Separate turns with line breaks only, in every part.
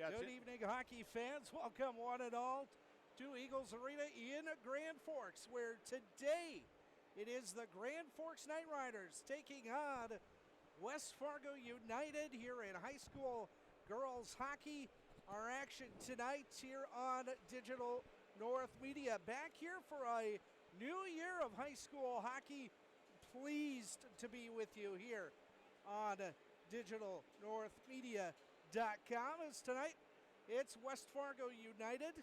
Good evening, hockey fans. Welcome one and all to Eagles Arena in Grand Forks, where today it is the Grand Forks KnightRiders taking on West Fargo United here in high school girls hockey. Our action tonight here on Digital North Media. Back here for a new year of high school hockey. Pleased to be with you here on digitalnorthmedia.com. As tonight, it's West Fargo United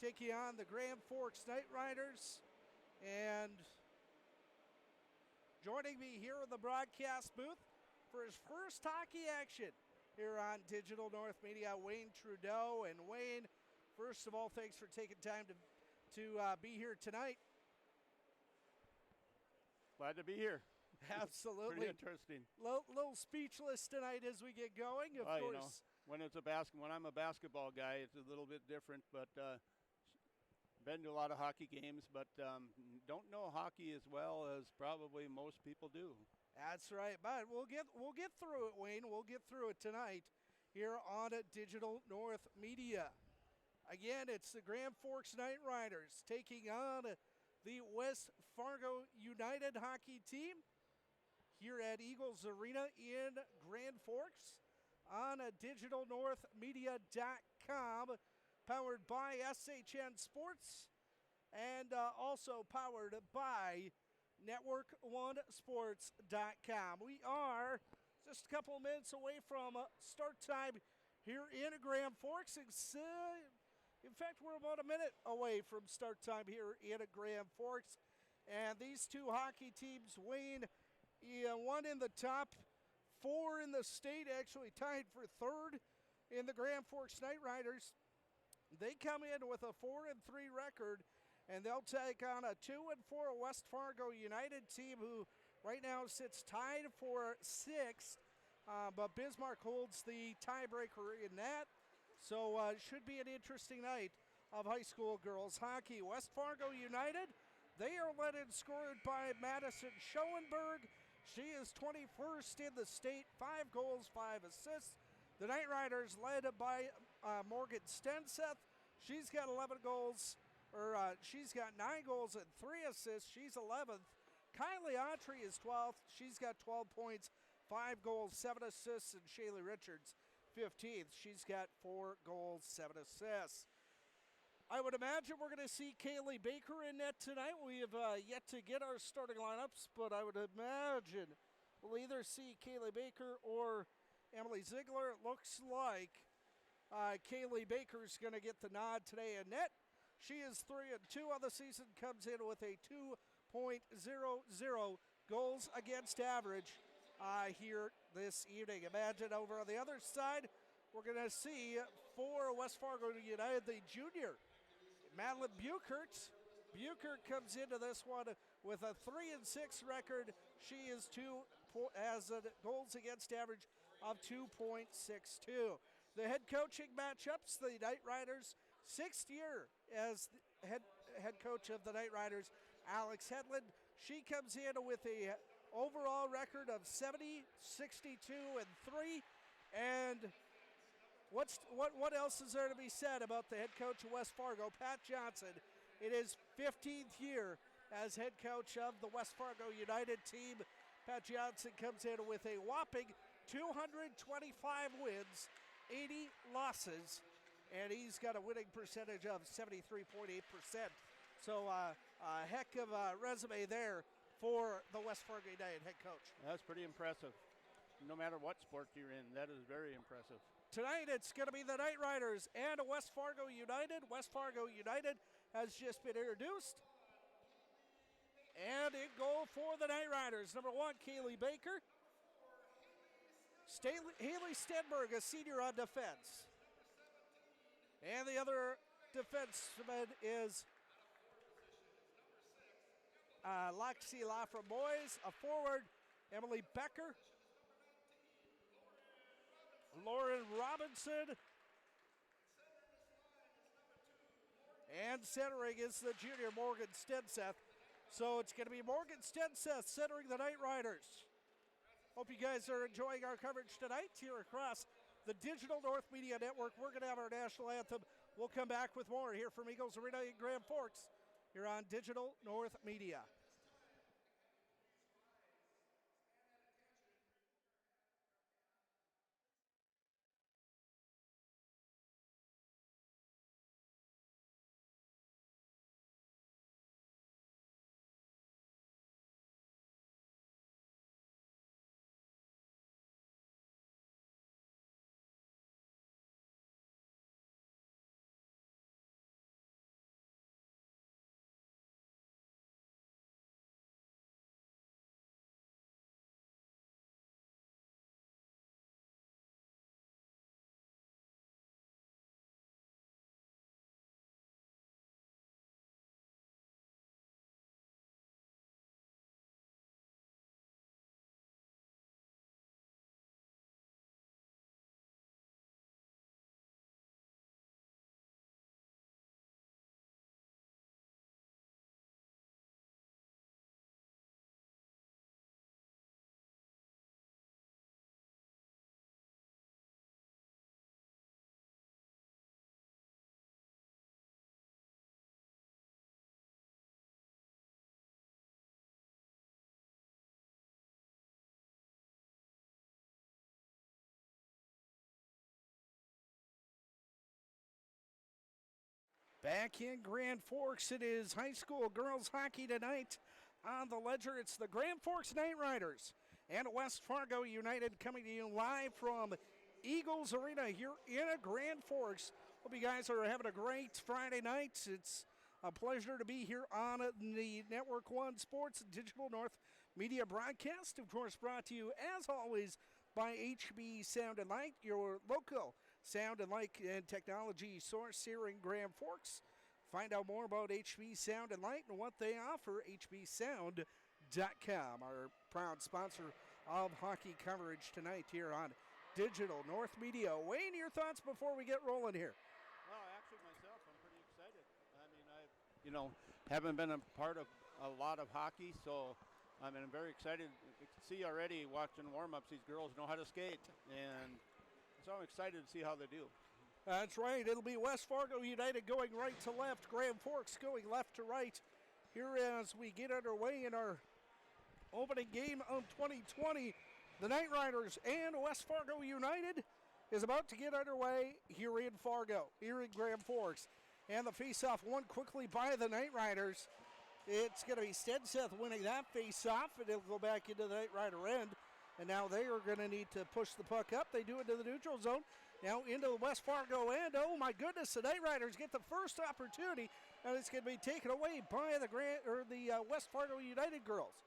taking on the Grand Forks KnightRiders. And joining me here in the broadcast booth for his first hockey action here on Digital North Media, Wayne Trudeau. And Wayne, first of all, thanks for taking time to be here tonight.
Glad to be here.
Absolutely.
Pretty interesting.
Little speechless tonight as we get going, of course.
When I'm a basketball guy, it's a little bit different, but been to a lot of hockey games, but don't know hockey as well as probably most people do.
That's right, but we'll get through it, Wayne. We'll get through it tonight here on Digital North Media. Again, it's the Grand Forks KnightRiders taking on the West Fargo United hockey team here at Eagles Arena in Grand Forks on digitalnorthmedia.com, powered by SHN Sports and also powered by Network1Sports.com. We are just a couple of minutes away from start time here in Grand Forks. In fact, we're about a minute away from start time here in Grand Forks. And these two hockey teams, Wayne, one in the top four in the state, actually tied for third in the Grand Forks KnightRiders. They come in with a 4-3 record, and they'll take on a 2-4 West Fargo United team who right now sits tied for sixth. But Bismarck holds the tiebreaker in that. So it should be an interesting night of high school girls hockey. West Fargo United, they are led and scored by Madison Schoenberg. She is 21st in the state, 5 goals, 5 assists. The KnightRiders led by Morgan Stenseth. She's got 11 goals, she's got 9 goals and 3 assists. She's 11th. Kylie Autry is 12th. She's got 12 points, 5 goals, 7 assists. And Shaylee Richards, 15th. She's got 4 goals, 7 assists. I would imagine we're going to see Kaylee Baker in net tonight. We have yet to get our starting lineups, but I would imagine we'll either see Kaylee Baker or Emily Ziegler. It looks like Kaylee Baker's going to get the nod today in net. She is 3-2 on the season, comes in with a 2.00 goals against average here this evening. Imagine over on the other side, we're going to see for West Fargo United, the junior, Madeline Buchert. Buchert comes into this one with a 3-6 record. She is has a goals against average of 2.62. The head coaching matchups, the KnightRiders, 6th year as head coach of the KnightRiders, Alex Hedlund. She comes in with a overall record of 70, 62, and 3. And what else is there to be said about the head coach of West Fargo, Pat Johnson? It is 15th year as head coach of the West Fargo United team. Pat Johnson comes in with a whopping 225 wins, 80 losses, and he's got a winning percentage of 73.8%. So a heck of a resume there for the West Fargo United head coach.
That's pretty impressive. No matter what sport you're in, that is very impressive.
Tonight it's going to be the KnightRiders and West Fargo United. West Fargo United has just been introduced. And in goal for the KnightRiders, number 1, Kaylee Baker. Haley Stenberg, a senior on defense. And the other defenseman is Lexi Laframboise, a forward, Emily Becker. Lauren Robinson. And centering is the junior Morgan Stenseth. So it's going to be Morgan Stenseth centering the KnightRiders. Hope you guys are enjoying our coverage tonight here across the Digital North Media Network. We're going to have our national anthem. We'll come back with more here from Eagles Arena in Grand Forks here on Digital North Media. Back in Grand Forks, it is high school girls hockey tonight. On the ledger, it's the Grand Forks KnightRiders and West Fargo United coming to you live from Eagles Arena here in Grand Forks. Hope you guys are having a great Friday night. It's a pleasure to be here on the Network One Sports Digital North Media broadcast. Of course, brought to you, as always, by HB Sound and Light, your local sound and light and technology source here in Grand Forks. Find out more about HB Sound and Light and what they offer, hbsound.com, our proud sponsor of hockey coverage tonight here on Digital North Media. Wayne, your thoughts before we get rolling here?
Well, actually, myself, I'm pretty excited. I mean, haven't been a part of a lot of hockey, so I'm very excited. You can see already watching warm-ups, these girls know how to skate, and so I'm excited to see how they do.
That's right. It'll be West Fargo United going right to left, Grand Forks going left to right here as we get underway in our opening game of 2020. The KnightRiders and West Fargo United is about to get underway here in Fargo, here in Grand Forks. And the face-off won quickly by the KnightRiders. It's going to be Stenseth winning that face-off, and it'll go back into the KnightRider end. And now they are going to need to push the puck up. They do it to the neutral zone. Now into the West Fargo end. Oh my goodness, the KnightRiders get the first opportunity, and it's going to be taken away by the West Fargo United girls.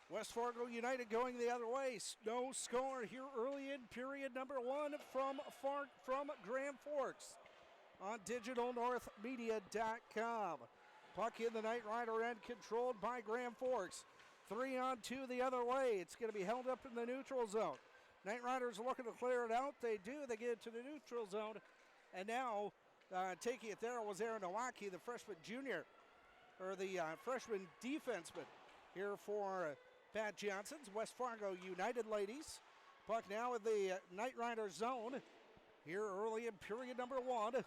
West Fargo United going the other way. No score here early in period number one from Grand Forks on digitalnorthmedia.com. Puck in the KnightRider end, controlled by Grand Forks. 3-on-2 the other way. It's going to be held up in the neutral zone. KnightRiders looking to clear it out. They do. They get it to the neutral zone. And now taking it there was Aaron Nowacki, the freshman junior, or the freshman defenseman here for Pat Johnson's West Fargo United ladies. Puck now in the KnightRider zone here early in period number one.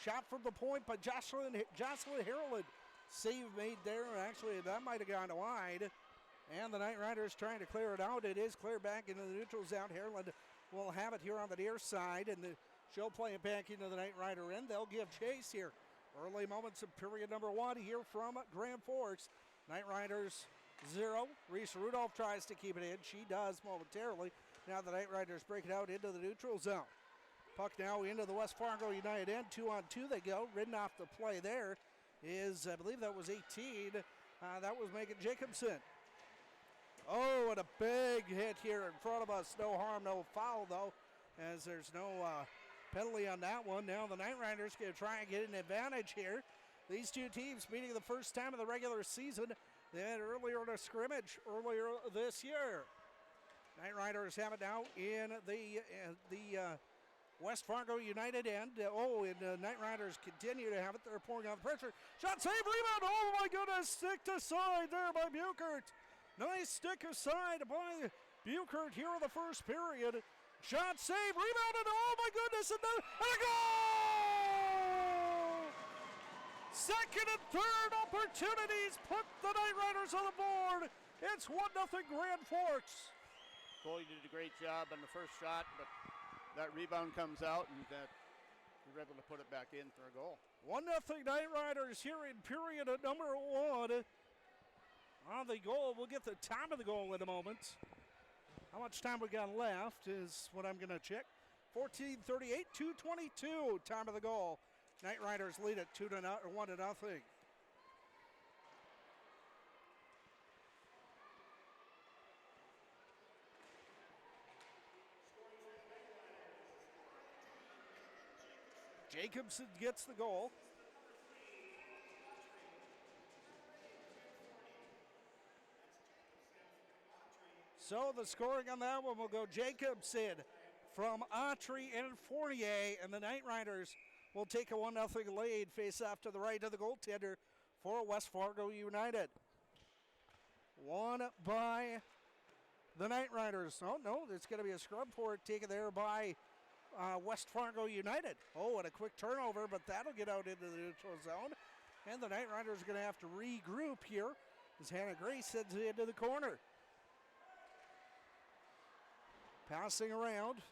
Shot from the point by Jocelyn Harrelin. Save made there. Actually, that might have gone wide. And the KnightRiders trying to clear it out. It is cleared back into the neutral zone. Harrelin will have it here on the near side. And she'll play it back into the KnightRider end. They'll give chase here. Early moments of period number one here from Grand Forks. KnightRiders 0. Reese Rudolph tries to keep it in. She does momentarily. Now the KnightRiders break it out into the neutral zone. Puck now into the West Fargo United end. 2-on-2 they go. Ridden off the play there is, I believe that was 18. That was Megan Jacobson. Oh, and a big hit here in front of us. No harm, no foul, though, as there's no penalty on that one. Now the KnightRiders going to try and get an advantage here. These two teams meeting the first time of the regular season. They had earlier in a scrimmage earlier this year. KnightRiders have it now in the West Fargo United end. And the KnightRiders continue to have it. They're pouring on the pressure. Shot save, rebound. Oh my goodness, stick aside there by Buchert. Nice stick aside by Buchert here in the first period. Shot save, rebounded, oh my goodness, and a goal! Second and third opportunities put the KnightRiders on the board. It's 1-0 Grand Forks.
Goalie did a great job on the first shot, but that rebound comes out, and that we were able to put it back in for a goal.
1-0 KnightRiders here in period at number 1. On the goal, we'll get the time of the goal in a moment. How much time we got left is what I'm going to check. 14:38, 2:22, time of the goal. KnightRiders lead it 1-0. Jacobson gets the goal. So the scoring on that one will go Jacobson from Autry and Fournier, and the KnightRiders will take a 1-0 lead. Face off to the right of the goaltender for West Fargo United. Won by the KnightRiders. Oh no, there's going to be a scrub for it taken there by West Fargo United. Oh, and a quick turnover, but that'll get out into the neutral zone. And the KnightRiders are going to have to regroup here as Hannah Grace heads into the corner. Passing around.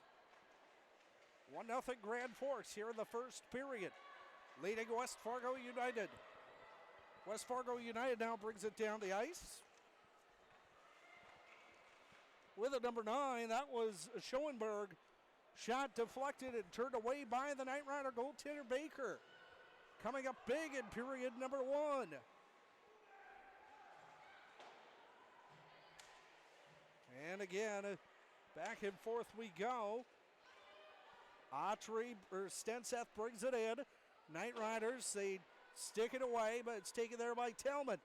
1-0 Grand Forks here in the first period. Leading West Fargo United. West Fargo United now brings it down the ice. With a number 9, that was Schoenberg. Shot deflected and turned away by the KnightRider goaltender Baker. Coming up big in period number 1. And again, back and forth we go. Stenseth brings it in. KnightRiders, they stick it away, but it's taken there by Tellman.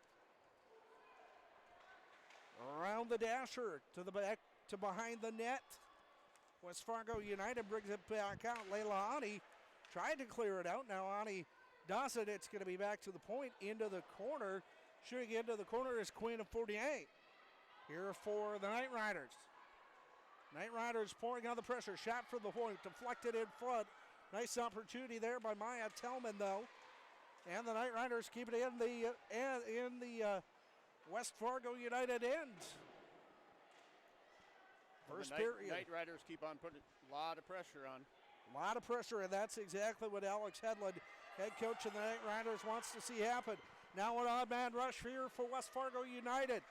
Around the dasher to the back to behind the net. West Fargo United brings it back out. Layla Ani tried to clear it out. Now Ani does it. It's going to be back to the point, into the corner. Shooting into the corner is Queen of 48. Here for the KnightRiders. KnightRiders pouring on the pressure. Shot from the point, deflected in front. Nice opportunity there by Maya Tellman, though. And the KnightRiders keep it in the West Fargo United end. First period.
KnightRiders keep on putting a lot of pressure on.
A lot of pressure, and that's exactly what Alex Hedlund, head coach of the KnightRiders, wants to see happen. Now an odd man rush here for West Fargo United.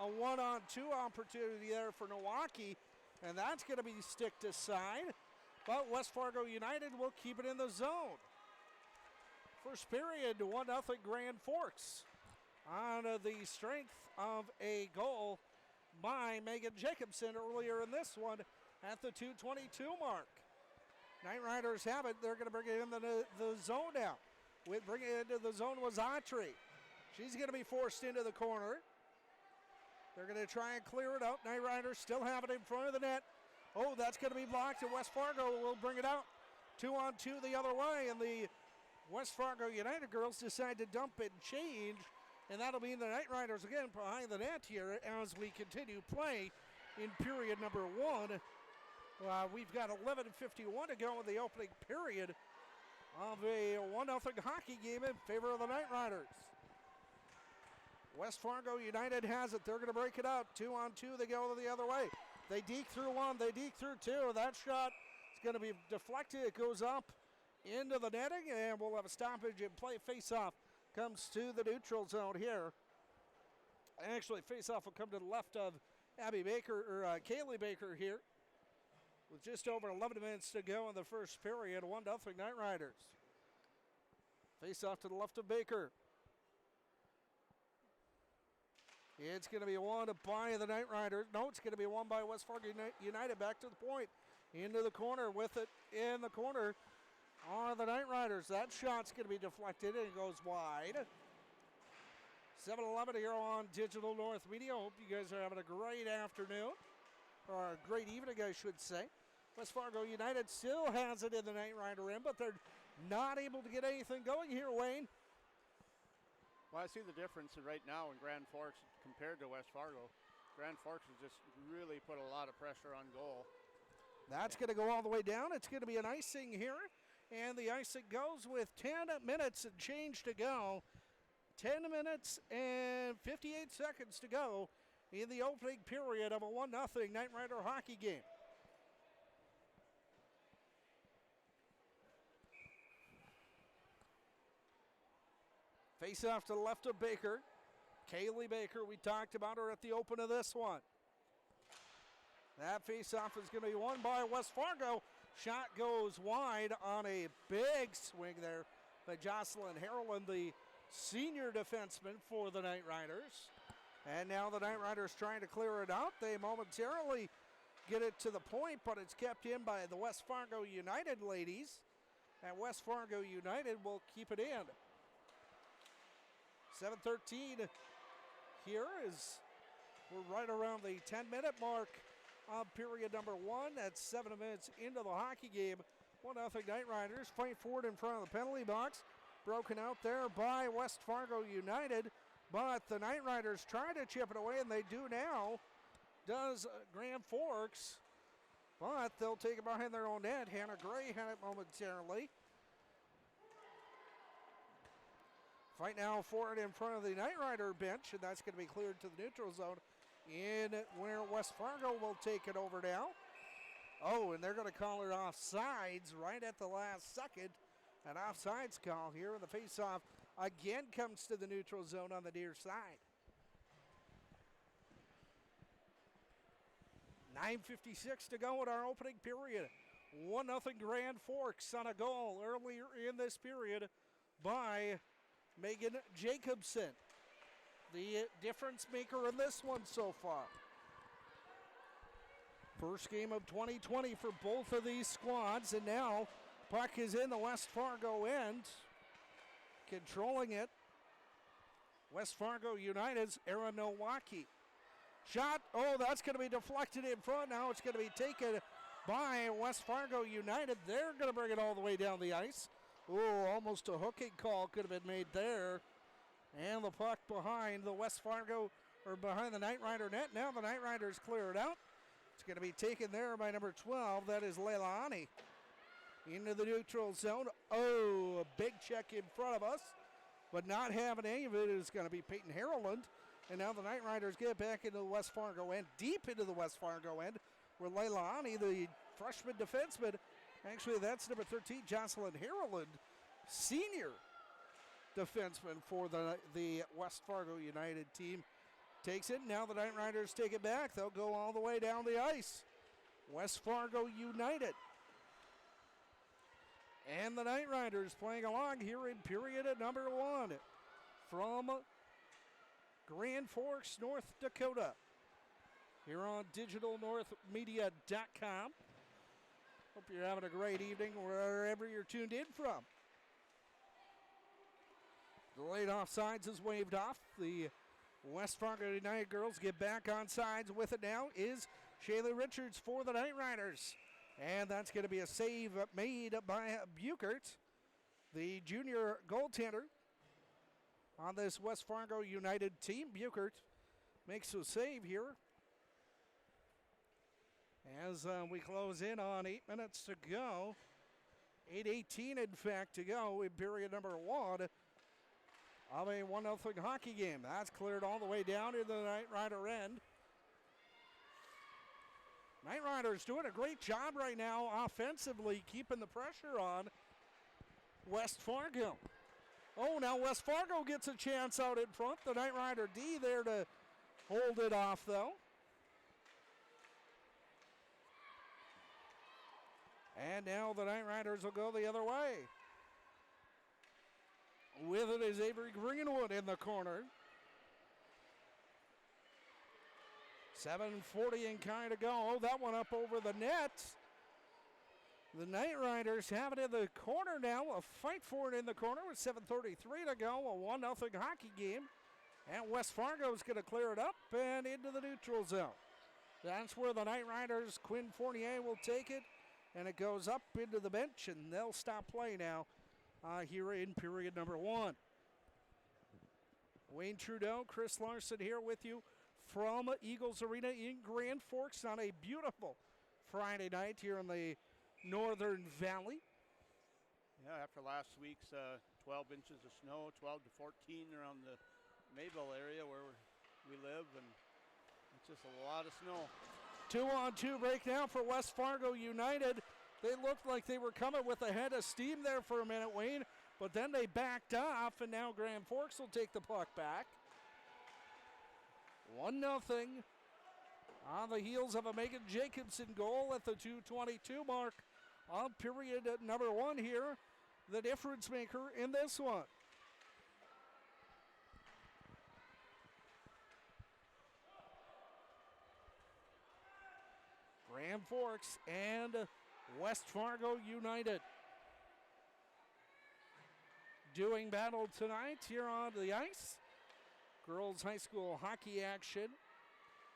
A 1-on-2 opportunity there for Milwaukee, and that's going to be sticked aside. But West Fargo United will keep it in the zone. First period, 1-0 Grand Forks on the strength of a goal by Megan Jacobson earlier in this one at the 2:22 mark. KnightRiders have it. They're going to bring it in the zone now. With bringing it into the zone was Autry. She's going to be forced into the corner. They're going to try and clear it out. KnightRiders still have it in front of the net. Oh, that's going to be blocked, and West Fargo will bring it out. 2-on-2 the other way, and the West Fargo United girls decide to dump and change, and that'll be the KnightRiders again behind the net here as we continue play in period number 1. We've got 11:51 to go in the opening period of a 1-0 hockey game in favor of the KnightRiders. West Fargo United has it. They're going to break it up. 2-on-2, they go the other way. They deke through one, they deke through two. That shot is going to be deflected. It goes up into the netting, and we'll have a stoppage and play. Face-off comes to the neutral zone here. Actually, face-off will come to the left of Abby Baker, or Kaylee Baker here. With just over 11 minutes to go in the first period, 1-0 KnightRiders. Face-off to the left of Baker. It's going to be won by the KnightRiders. No, it's going to be won by West Fargo United. Back to the point. Into the corner with it in the corner are the KnightRiders. That shot's going to be deflected and it goes wide. 7-11 here on Digital North Media. Hope you guys are having a great afternoon. Or a great evening, I should say. West Fargo United still has it in the KnightRider end, but they're not able to get anything going here, Wayne.
Well, I see the difference right now in Grand Forks compared to West Fargo. Grand Forks has just really put a lot of pressure on goal.
That's going to go all the way down. It's going to be an icing here, and the icing goes with 10 minutes and change to go. 10 minutes and 58 seconds to go in the opening period of a 1-0 Knight Rider hockey game. Face off to the left of Baker. Kaylee Baker, we talked about her at the open of this one. That face-off is going to be won by West Fargo. Shot goes wide on a big swing there by Jocelyn Harlan, the senior defenseman for the Knight Riders. And now the Knight Riders trying to clear it out. They momentarily get it to the point, but it's kept in by the West Fargo United ladies. And West Fargo United will keep it in. 7:13 here as we're right around the 10-minute mark of period number 1. That's 7 minutes into the hockey game. 1-0 Knight Riders fight forward in front of the penalty box. Broken out there by West Fargo United, but the Knight Riders try to chip it away, and they do now. Does Grand Forks, but they'll take it behind their own net. Hannah Gray had it momentarily. Fight now for it in front of the Knight Rider bench, and that's going to be cleared to the neutral zone in where West Fargo will take it over now. Oh, and they're going to call it offsides right at the last second. An offsides call here, and the faceoff again comes to the neutral zone on the near side. 9:56 to go in our opening period. 1-0 Grand Forks on a goal earlier in this period by Megan Jacobson, the difference maker in this one so far. First game of 2020 for both of these squads, and now puck is in the West Fargo end. Controlling it, West Fargo United's Erin Nowacki. Shot, oh, that's going to be deflected in front. Now it's going to be taken by West Fargo United. They're going to bring it all the way down the ice. Oh, almost a hooking call could have been made there. And the puck behind the West Fargo, or behind the Knight Rider net. Now the Knight Riders clear it out. It's going to be taken there by number 12. That is Leilani. Into the neutral zone. Oh, a big check in front of us. But not having any of it is going to be Peyton Harland. And now the Knight Riders get back into the West Fargo end, deep into the West Fargo end, where Leilani, the freshman defenseman, actually that's number 13, Jocelyn Harland, senior defenseman for the West Fargo United team, takes it. Now the Knight Riders take it back. They'll go all the way down the ice. West Fargo United. And the Knight Riders playing along here in period at number 1 from Grand Forks, North Dakota. Here on digitalnorthmedia.com. Hope you're having a great evening wherever you're tuned in from. The late offsides is waved off. The West Fargo United girls get back on sides. With it now is Shayla Richards for the Knight Riders. And that's going to be a save made by Buchert, the junior goaltender on this West Fargo United team. Buchert makes a save here. As we close in on 8 minutes to go. 8:18 in fact to go in period number 1 of a 1-0 hockey game. That's cleared all the way down into the Knight Rider end. Knight Riders doing a great job right now offensively, keeping the pressure on West Fargo. Oh, now West Fargo gets a chance out in front. The Knight Rider D there to hold it off, though. And now the Knight Riders will go the other way. With it is Avery Greenwood in the corner. 7:40 and kind of go. Oh, that one up over the net. The Knight Riders have it in the corner now. A fight for it in the corner with 7:33 to go. A 1-0 hockey game. And West Fargo is going to clear it up and into the neutral zone. That's where the Knight Riders, Quinn Fournier, will take it. And it goes up into the bench, and they'll stop play now here in period number 1. Wayne Trudeau, Chris Larson here with you from Eagles Arena in Grand Forks on a beautiful Friday night here in the Northern Valley.
Yeah, after last week's 12 inches of snow, 12 to 14 around the Mayville area where we live, and it's just a lot of snow.
2-on-2 break now for West Fargo United. They looked like they were coming with a head of steam there for a minute, Wayne, but then they backed off, and now Grand Forks will take the puck back. 1-0 on the heels of a Megan Jacobson goal at the 2:22 mark of period number 1 here. The difference maker in this one. Grand Forks and West Fargo United doing battle tonight here on the ice. Girls high school hockey action.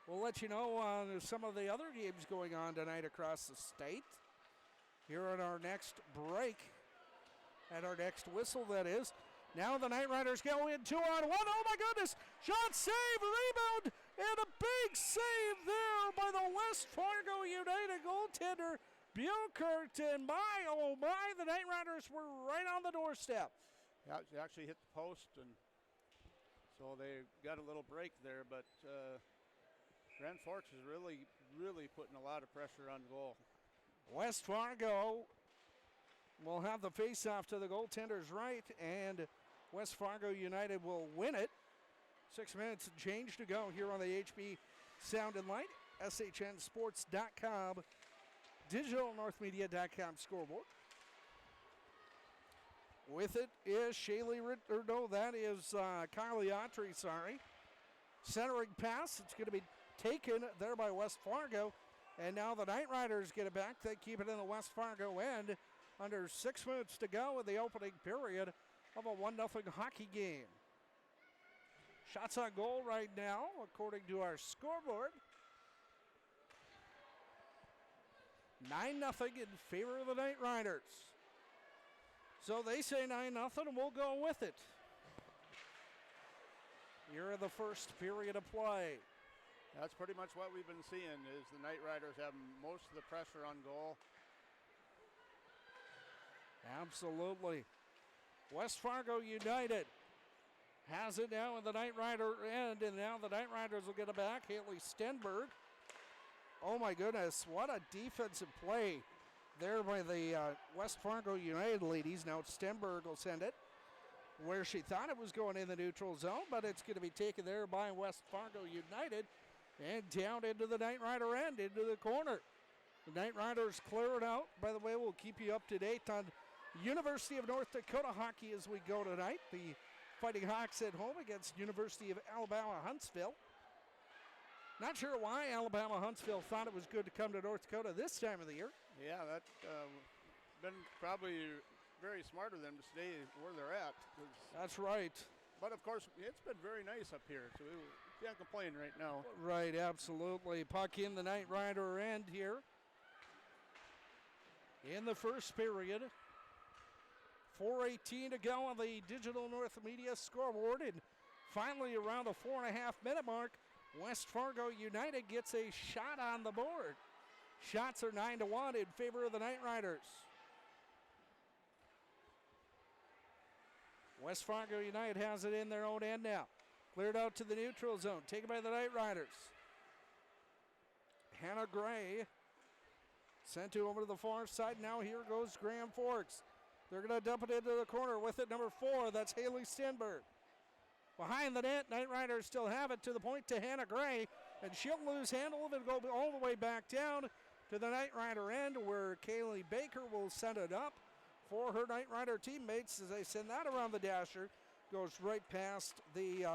We'll let you know on some of the other games going on tonight across the state. Here on our next break, at our next whistle, that is. Now the Knight Riders go in 2-on-1. Oh my goodness! Shot, save, rebound, and a big save there by the West Fargo United goaltender, Bukert. And my, oh my, the Knight Riders were right on the doorstep.
Yeah, it actually hit the post, and so they got a little break there, but Grand Forks is really, really putting a lot of pressure on goal.
West Fargo will have the face-off to the goaltender's right, and West Fargo United will win it. 6 minutes and change to go here on the HB Sound and Light, SHNSports.com, DigitalNorthMedia.com scoreboard. With it is Kylie Autry, Centering pass, it's going to be taken there by West Fargo. And now the Knight Riders get it back. They keep it in the West Fargo end. Under 6 minutes to go in the opening period of a 1-0 hockey game. Shots on goal right now, according to our scoreboard. 9-0 in favor of the Knight Riders. So they say 9-0, and we'll go with it. Here in the first period of play.
That's pretty much what we've been seeing, is the Knight Riders have most of the pressure on goal.
Absolutely. West Fargo United has it now in the Knight Rider end, and now the Knight Riders will get it back. Haley Stenberg. Oh my goodness, what a defensive play there by the West Fargo United ladies. Now Stenberg will send it where she thought it was going in the neutral zone, but it's going to be taken there by West Fargo United and down into the Knight Rider end, into the corner. The Knight Riders clear it out. By the way, we'll keep you up to date on University of North Dakota hockey as we go tonight. The Fighting Hawks at home against University of Alabama Huntsville. Not sure why Alabama Huntsville thought it was good to come to North Dakota this time of the year.
Yeah, that's been probably very smart of them to stay where they're at.
That's right.
But of course, it's been very nice up here, so we can't complain right now.
Right, absolutely. Puck in the Knight Rider end here in the first period. 4:18 to go on the Digital North Media scoreboard, and finally around the 4.5-minute mark, West Fargo United gets a shot on the board. Shots are 9-1 in favor of the Knight Riders. West Fargo United has it in their own end now. Cleared out to the neutral zone, taken by the Knight Riders. Hannah Gray sent to over to the far side. Now here goes Grand Forks. They're going to dump it into the corner with it, number 4. That's Haley Stenberg. Behind the net, Knight Riders still have it to the point to Hannah Gray, and she'll lose handle of it and go all the way back down to the Knight Rider end, where Kaylee Baker will send it up for her Knight Rider teammates as they send that around the dasher. Goes right past the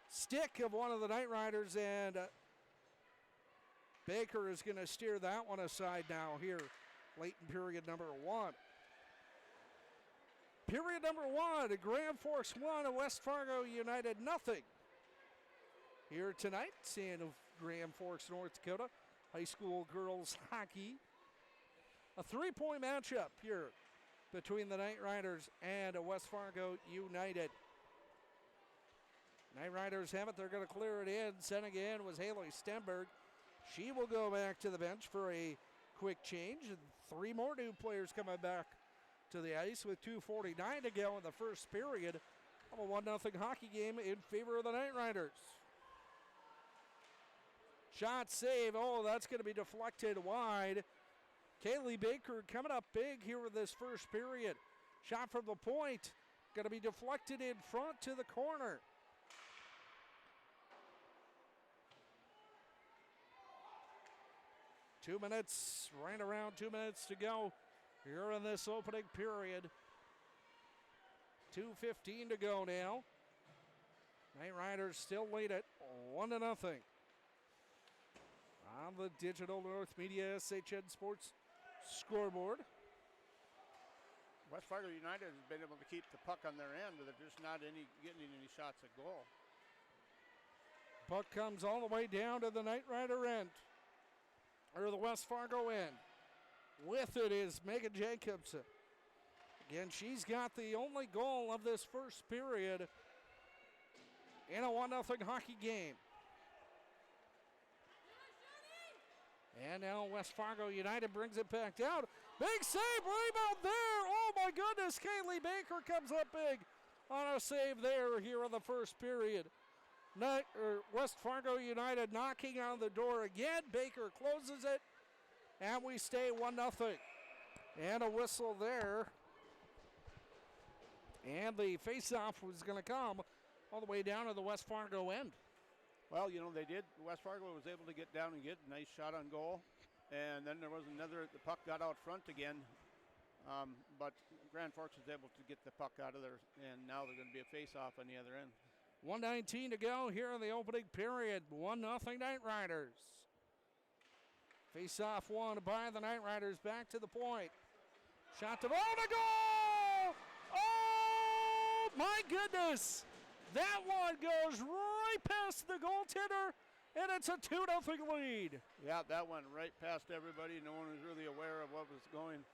stick of one of the Knight Riders, and Baker is going to steer that one aside now here, late in period number 1. Period number 1, Grand Forks 1 and West Fargo United nothing. Here tonight, seeing Grand Forks, North Dakota, high school girls hockey. A 3-point matchup here between the Knight Riders and West Fargo United. Knight Riders have it. They're going to clear it in. Sending it in was Haley Stenberg. She will go back to the bench for a quick change. And 3 more new players coming back to the ice with 2:49 to go in the first period of a 1-0 hockey game in favor of the Knight Riders. Shot save. Oh, that's going to be deflected wide. Kaylee Baker coming up big here in this first period. Shot from the point. Going to be deflected in front to the corner. Right around 2 minutes to go here in this opening period. 2:15 to go now. Knight Riders still lead it 1-0. On the Digital North Media SHN Sports scoreboard.
West Fargo United has been able to keep the puck on their end, but they're just not getting any shots at goal.
Puck comes all the way down to the Knight Rider end, or the West Fargo end. With it is Megan Jacobson. Again, she's got the only goal of this first period in a 1-0 hockey game. And now West Fargo United brings it back down. Big save, rebound there. Oh my goodness, Kaylee Baker comes up big on a save there here in the first period. West Fargo United knocking on the door again. Baker closes it, and we stay 1-0. And a whistle there. And the face-off was going to come all the way down to the West Fargo end.
Well, you know, they did. West Fargo was able to get down and get a nice shot on goal. And then there was another, the puck got out front again. But Grand Forks was able to get the puck out of there, and now they're going to be a face-off on the other end.
1:19 to go here in the opening period. 1-0 Knight Riders. Face-off won by the Knight Riders back to the point. Shot to the goal! Oh, my goodness! That one goes right past the goaltender, and it's a 2-0 lead.
Yeah, that went right past everybody. No one was really aware of what was going.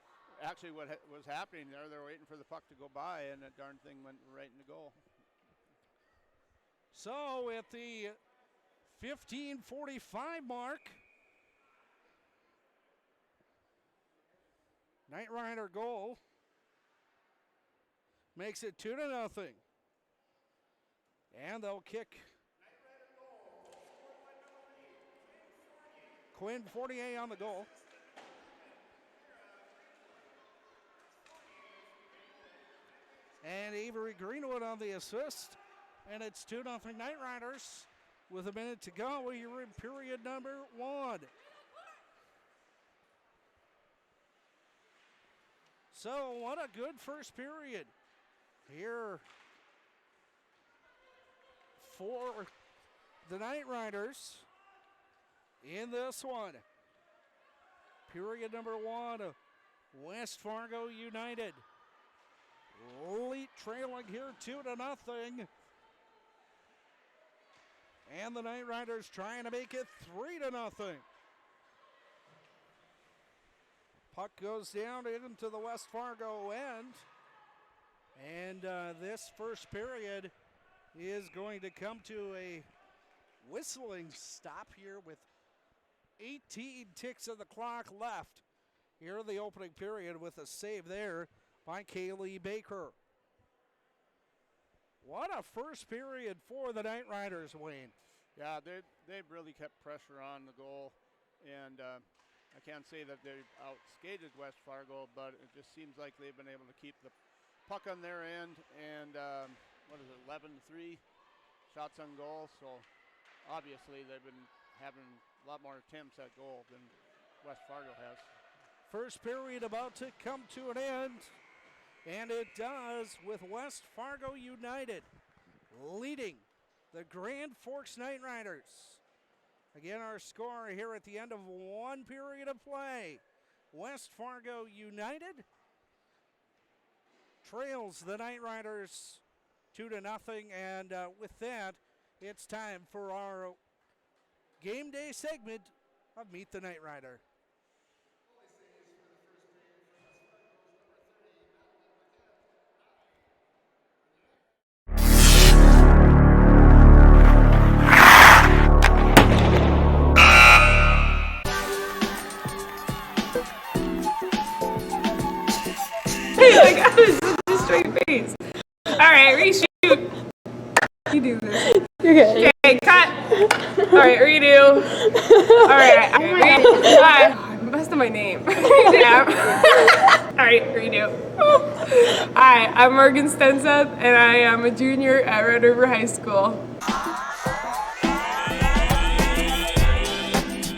Actually, what was happening there, they were waiting for the puck to go by, and that darn thing went right in the goal.
So at the 15:45 mark, Knight Rider goal makes it 2-0. And they'll kick. Quinn Fortier on the goal. And Avery Greenwood on the assist. And it's 2-0 Knight Riders with a minute to go. We're in period number 1. So what a good first period here for the Knight Riders in this one. Period number 1, West Fargo United trailing here 2-0. And the Knight Riders trying to make it 3-0. Puck goes down into the West Fargo end. And this first period is going to come to a whistling stop here with 18 ticks of the clock left here in the opening period with a save there by Kaylee Baker. What a first period for the Knight Riders, Wayne.
Yeah, they've really kept pressure on the goal, and I can't say that they've outskated West Fargo, but it just seems like they've been able to keep the puck on their end, and 11-3 shots on goal, so obviously they've been having a lot more attempts at goal than West Fargo has.
First period about to come to an end, and it does, with West Fargo United leading the Grand Forks Knight Riders. Again, our score here at the end of one period of play. West Fargo United trails the Knight Riders 2-0, and with that, it's time for our game day segment of Meet the Knight Rider.
Okay. Okay, cut. All right, redo. All right, I'm busting my name. Yeah. All right, redo. Hi, I'm Morgan Stenseth, and I am a junior at Red River High School.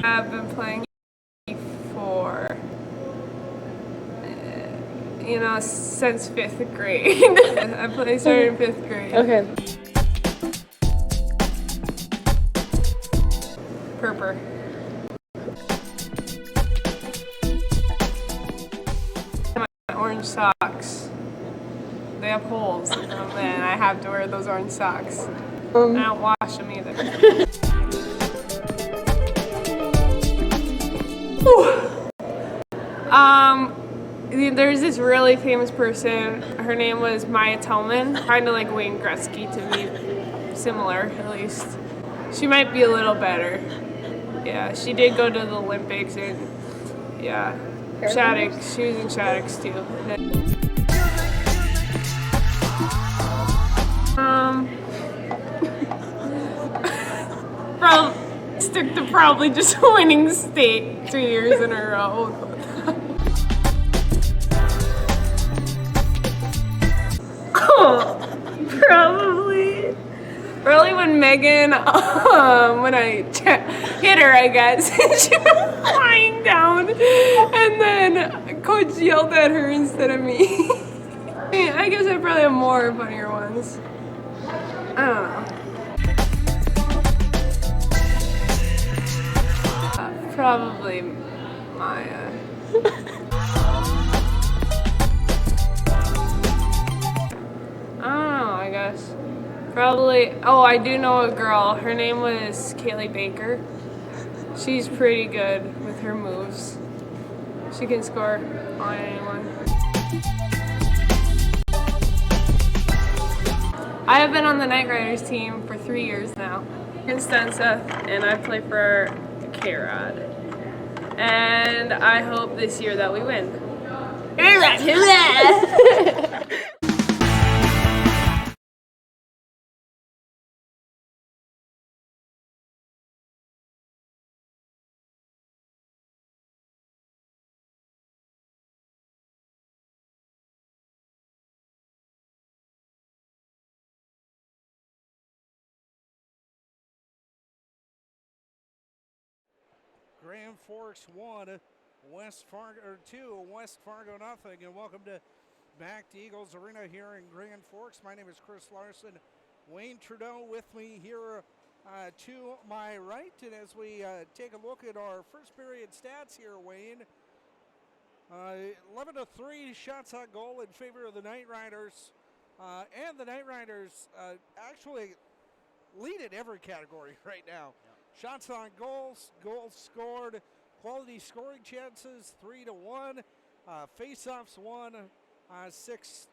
I've been playing for, since 5th grade. I started in 5th grade.
Okay.
Purper. My orange socks. They have holes in them, and I have to wear those orange socks. And I don't wash them either. There's this really famous person. Her name was Maya Tillman. Kind of like Wayne Gretzky to me. Similar, at least. She might be a little better. Yeah, she did go to the Olympics, and yeah, Shattuck. She was in Shattuck's too. Stick to probably just winning state 2 years in a row. Probably when Megan, when I hit her, I guess, she was lying down, and then Coach yelled at her instead of me. I guess I probably have more funnier ones. I don't know. Probably Maya. I don't know, I guess. Probably, I do know a girl. Her name was Kaylee Baker. She's pretty good with her moves. She can score on anyone. I have been on the KnightRiders team for 3 years now. In Stenseth, and I play for K-Rod. And I hope this year that we win. K-Rod,
Grand Forks 1, West Fargo 2, West Fargo nothing. And welcome to Back to Eagles Arena here in Grand Forks. My name is Chris Larson. Wayne Trudeau with me here to my right. And as we take a look at our first period stats here, Wayne, 11-3 shots on goal in favor of the KnightRiders. And the KnightRiders actually lead in every category right now. Yeah. Shots on goals, goals scored, quality scoring chances 3-1, face-offs 1, 6-5.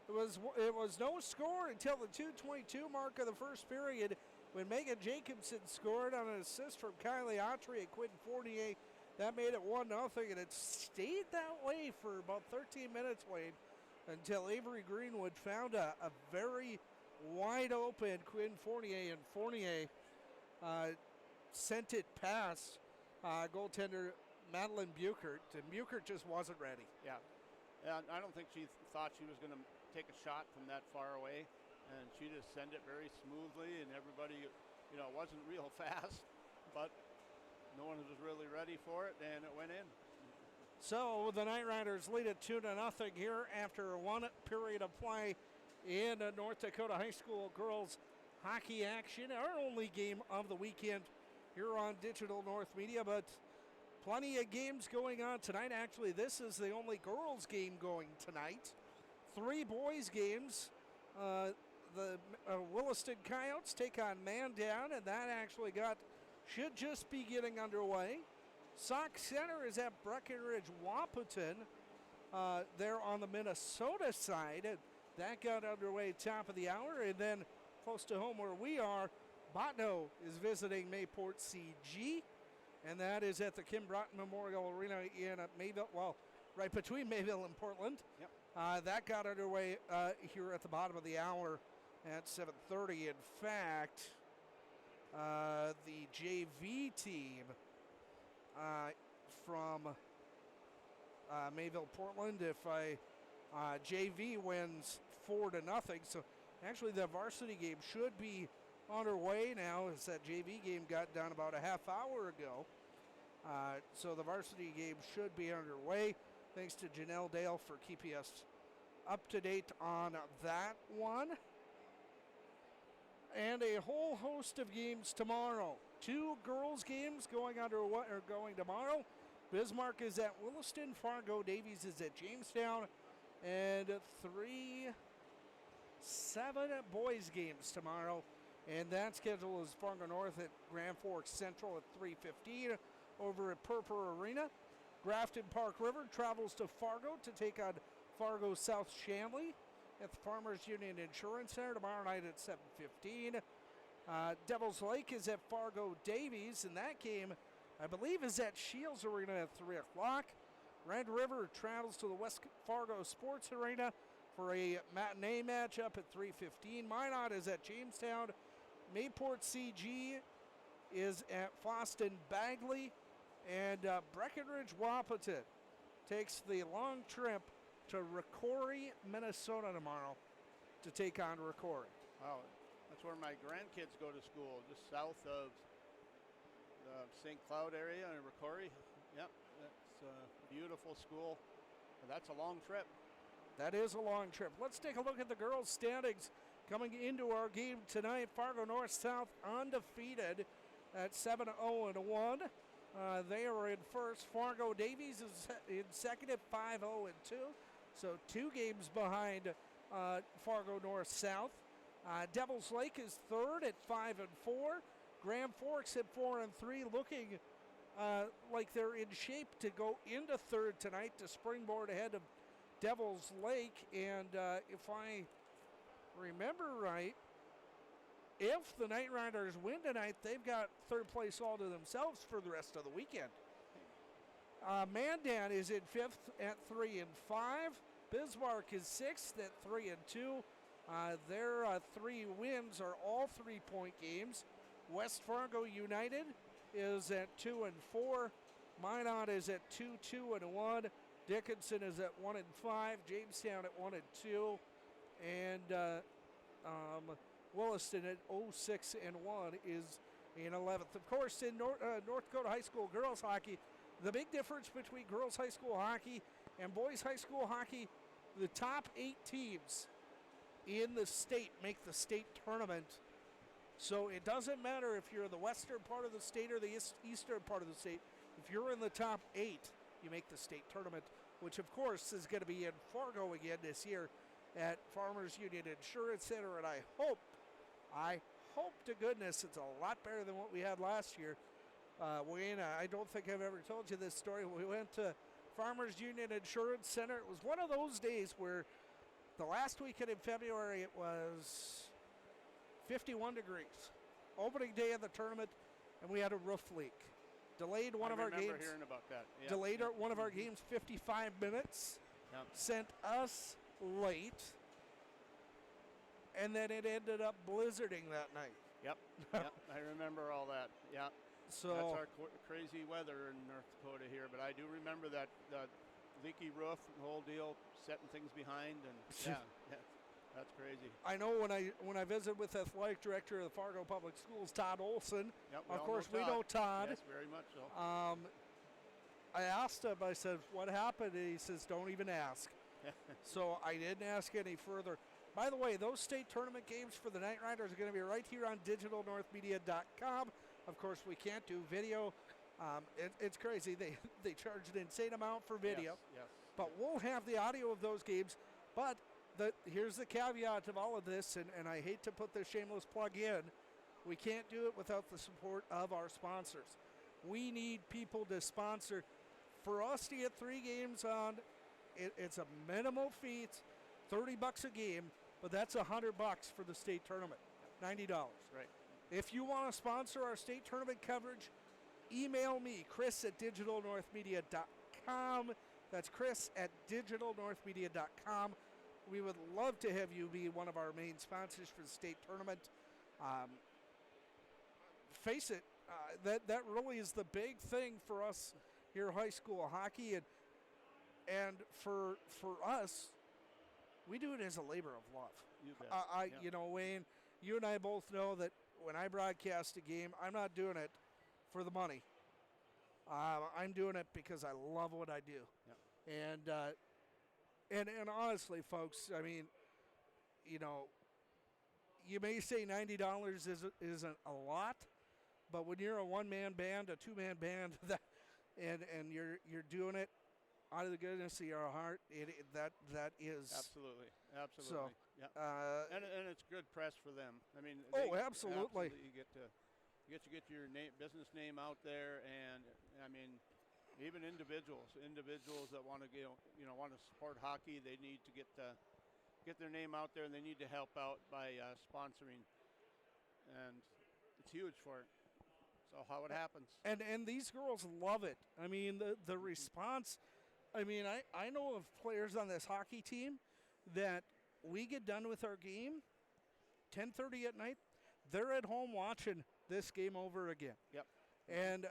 It was no score until the 2:22 mark of the first period when Megan Jacobson scored on an assist from Kylie Autry at Quinton Fournier. That made it 1-0, and it stayed that way for about 13 minutes, Wayne, until Avery Greenwood found a very wide open Quinton Fournier, and Fournier sent it past goaltender Madeline Buchert, and Buchert just wasn't ready.
Yeah, I don't think she thought she was going to take a shot from that far away, and she just sent it very smoothly, and everybody, it wasn't real fast, but no one was really ready for it, and it went in.
So the KnightRiders lead it 2-0 here after one period of play in North Dakota High School girls hockey action. Our only game of the weekend here on Digital North Media, but plenty of games going on tonight. Actually, this is the only girls game going tonight. 3 boys games. The Williston Coyotes take on Mandan, and that actually should just be getting underway. Sauk Center is at Breckenridge Wahpeton. They're on the Minnesota side, and that got underway top of the hour. And then close to home where we are, Botno is visiting Mayport CG, and that is at the Kim Broughton Memorial Arena in Mayville, right between Mayville and Portland.
Yep.
That got underway here at the bottom of the hour. at 7:30. In fact, the JV team from Mayville, Portland, JV wins 4-0. So actually the varsity game should be underway now, as that JV game got done about a half hour ago. So the varsity game should be underway. Thanks to Janelle Dale for keeping us up to date on that one. And a whole host of games tomorrow. 2 girls games going tomorrow. Bismarck is at Williston, Fargo Davies is at Jamestown, and 7 boys games tomorrow. And that schedule is Fargo North at Grand Forks Central at 3:15 over at Purpur Arena. Grafton Park River travels to Fargo to take on Fargo South Shanley at the Farmers Union Insurance Center tomorrow night at 7:15. Devil's Lake is at Fargo Davies, and that game, I believe, is at Shields Arena at 3 o'clock. Red River travels to the West Fargo Sports Arena for a matinee matchup at 3:15. Minot is at Jamestown. Mayport CG is at Foston Bagley. And Breckenridge Wahpeton takes the long trip to Rocori, Minnesota tomorrow to take on Rocori.
Wow, that's where my grandkids go to school, just south of the St. Cloud area in Rocori. Yep, that's a beautiful school. That's a long trip.
That is a long trip. Let's take a look at the girls' standings coming into our game tonight. Fargo North South undefeated at 7-0-1. They are in first. Fargo Davies is in second at 5-0-2. So 2 games behind Fargo North South. Devil's Lake is third at 5-4. Grand Forks at 4-3, looking like they're in shape to go into third tonight to springboard ahead of Devil's Lake. And if I remember right, if the KnightRiders win tonight, they've got third place all to themselves for the rest of the weekend. Mandan is in fifth at 3-5. Bismarck is sixth at 3-2. Their 3 wins are all 3-point games. West Fargo United is at 2-4. Minot is at 2-2-1. Dickinson is at 1-5. Jamestown at 1-2. And Williston at 0-6-1 is in 11th. Of course, in North Dakota High School girls hockey, the big difference between girls high school hockey and boys high school hockey, the top 8 teams in the state make the state tournament. So it doesn't matter if you're in the western part of the state or the eastern part of the state. If you're in the top 8, you make the state tournament, which of course is going to be in Fargo again this year at Farmers Union Insurance Center. And I hope to goodness it's a lot better than what we had last year. Wayne, I don't think I've ever told you this story. We went to Farmers Union Insurance Center. It was one of those days where the last weekend in February it was 51 degrees. Opening day of the tournament, and we had a roof leak. Delayed one of our games. I remember
hearing about that. Yep.
Delayed one of our games 55 minutes.
Yep.
Sent us late. And then it ended up blizzarding that night.
Yep. Yep. I remember all that. Yeah.
So
that's our crazy weather in North Dakota here, but I do remember that leaky roof and the whole deal, setting things behind, and yeah, that's crazy.
I know when I visited with the athletic director of the Fargo Public Schools, Todd Olson.
Yep,
of course, we know Todd.
Yes, very much so.
I asked him. I said, "What happened?" And he says, "Don't even ask." So I didn't ask any further. By the way, those state tournament games for the KnightRiders are going to be right here on digitalnorthmedia.com. Of course, we can't do video. It's crazy. They charge an insane amount for video.
Yes.
But we'll have the audio of those games. But here's the caveat of all of this, and I hate to put this shameless plug in. We can't do it without the support of our sponsors. We need people to sponsor. For us to get 3 games on, it's a minimal fee. It's $30 a game, but that's $100 for the state tournament, $90.
Right.
If you want to sponsor our state tournament coverage, email me, Chris@digitalnorthmedia.com. That's Chris@digitalnorthmedia.com. we would love to have you be one of our main sponsors for the state tournament. Face it, that really is the big thing for us here, high school hockey, and for us, we do it as a labor of love.
You bet.
You know, Wayne, you and I both know that when I broadcast a game, I'm not doing it for the money. I'm doing it because I love what I do.
Yep.
And honestly, folks, I mean, you know, you may say $90 isn't a lot, but when you're a one-man band, a two-man band, and you're doing it out of the goodness of your heart, that is
Absolutely.
So,
yeah. And it's good press for them. I mean,
absolutely.
You get to get your business name out there, and I mean, even individuals that want to want to support hockey, they need to get their name out there, and they need to help out by sponsoring, and it's huge for it. So how it happens.
And these girls love it. I mean, the response. I mean, I know of players on this hockey team that we get done with our game, 10:30 at night. They're at home watching this game over again.
Yep.
And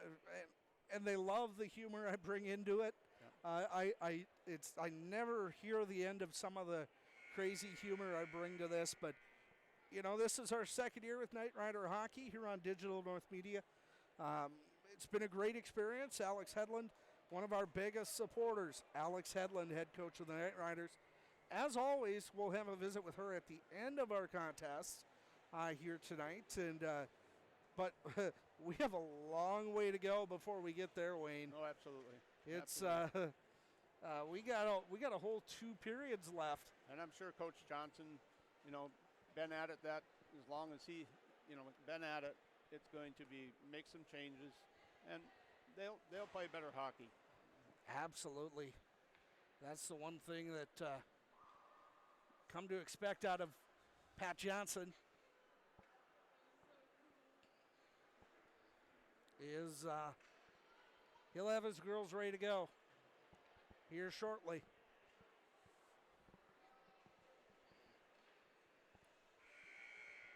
they love the humor I bring into it.
Yep.
I never hear the end of some of the crazy humor I bring to this, but you know, this is our second year with Knight Rider Hockey here on Digital North Media. It's been a great experience. Alex Hedlund, one of our biggest supporters. Alex Hedlund, head coach of the Knight Riders. As always, we'll have a visit with her at the end of our contest here tonight. But we have a long way to go before we get there, Wayne.
Oh, absolutely.
It's we got a whole 2 periods left.
And I'm sure Coach Johnson, been at it that as long as he, been at it, it's going to be make some changes, and they'll play better hockey.
Absolutely. That's the one thing that come to expect out of Pat Johnson is he'll have his girls ready to go here shortly.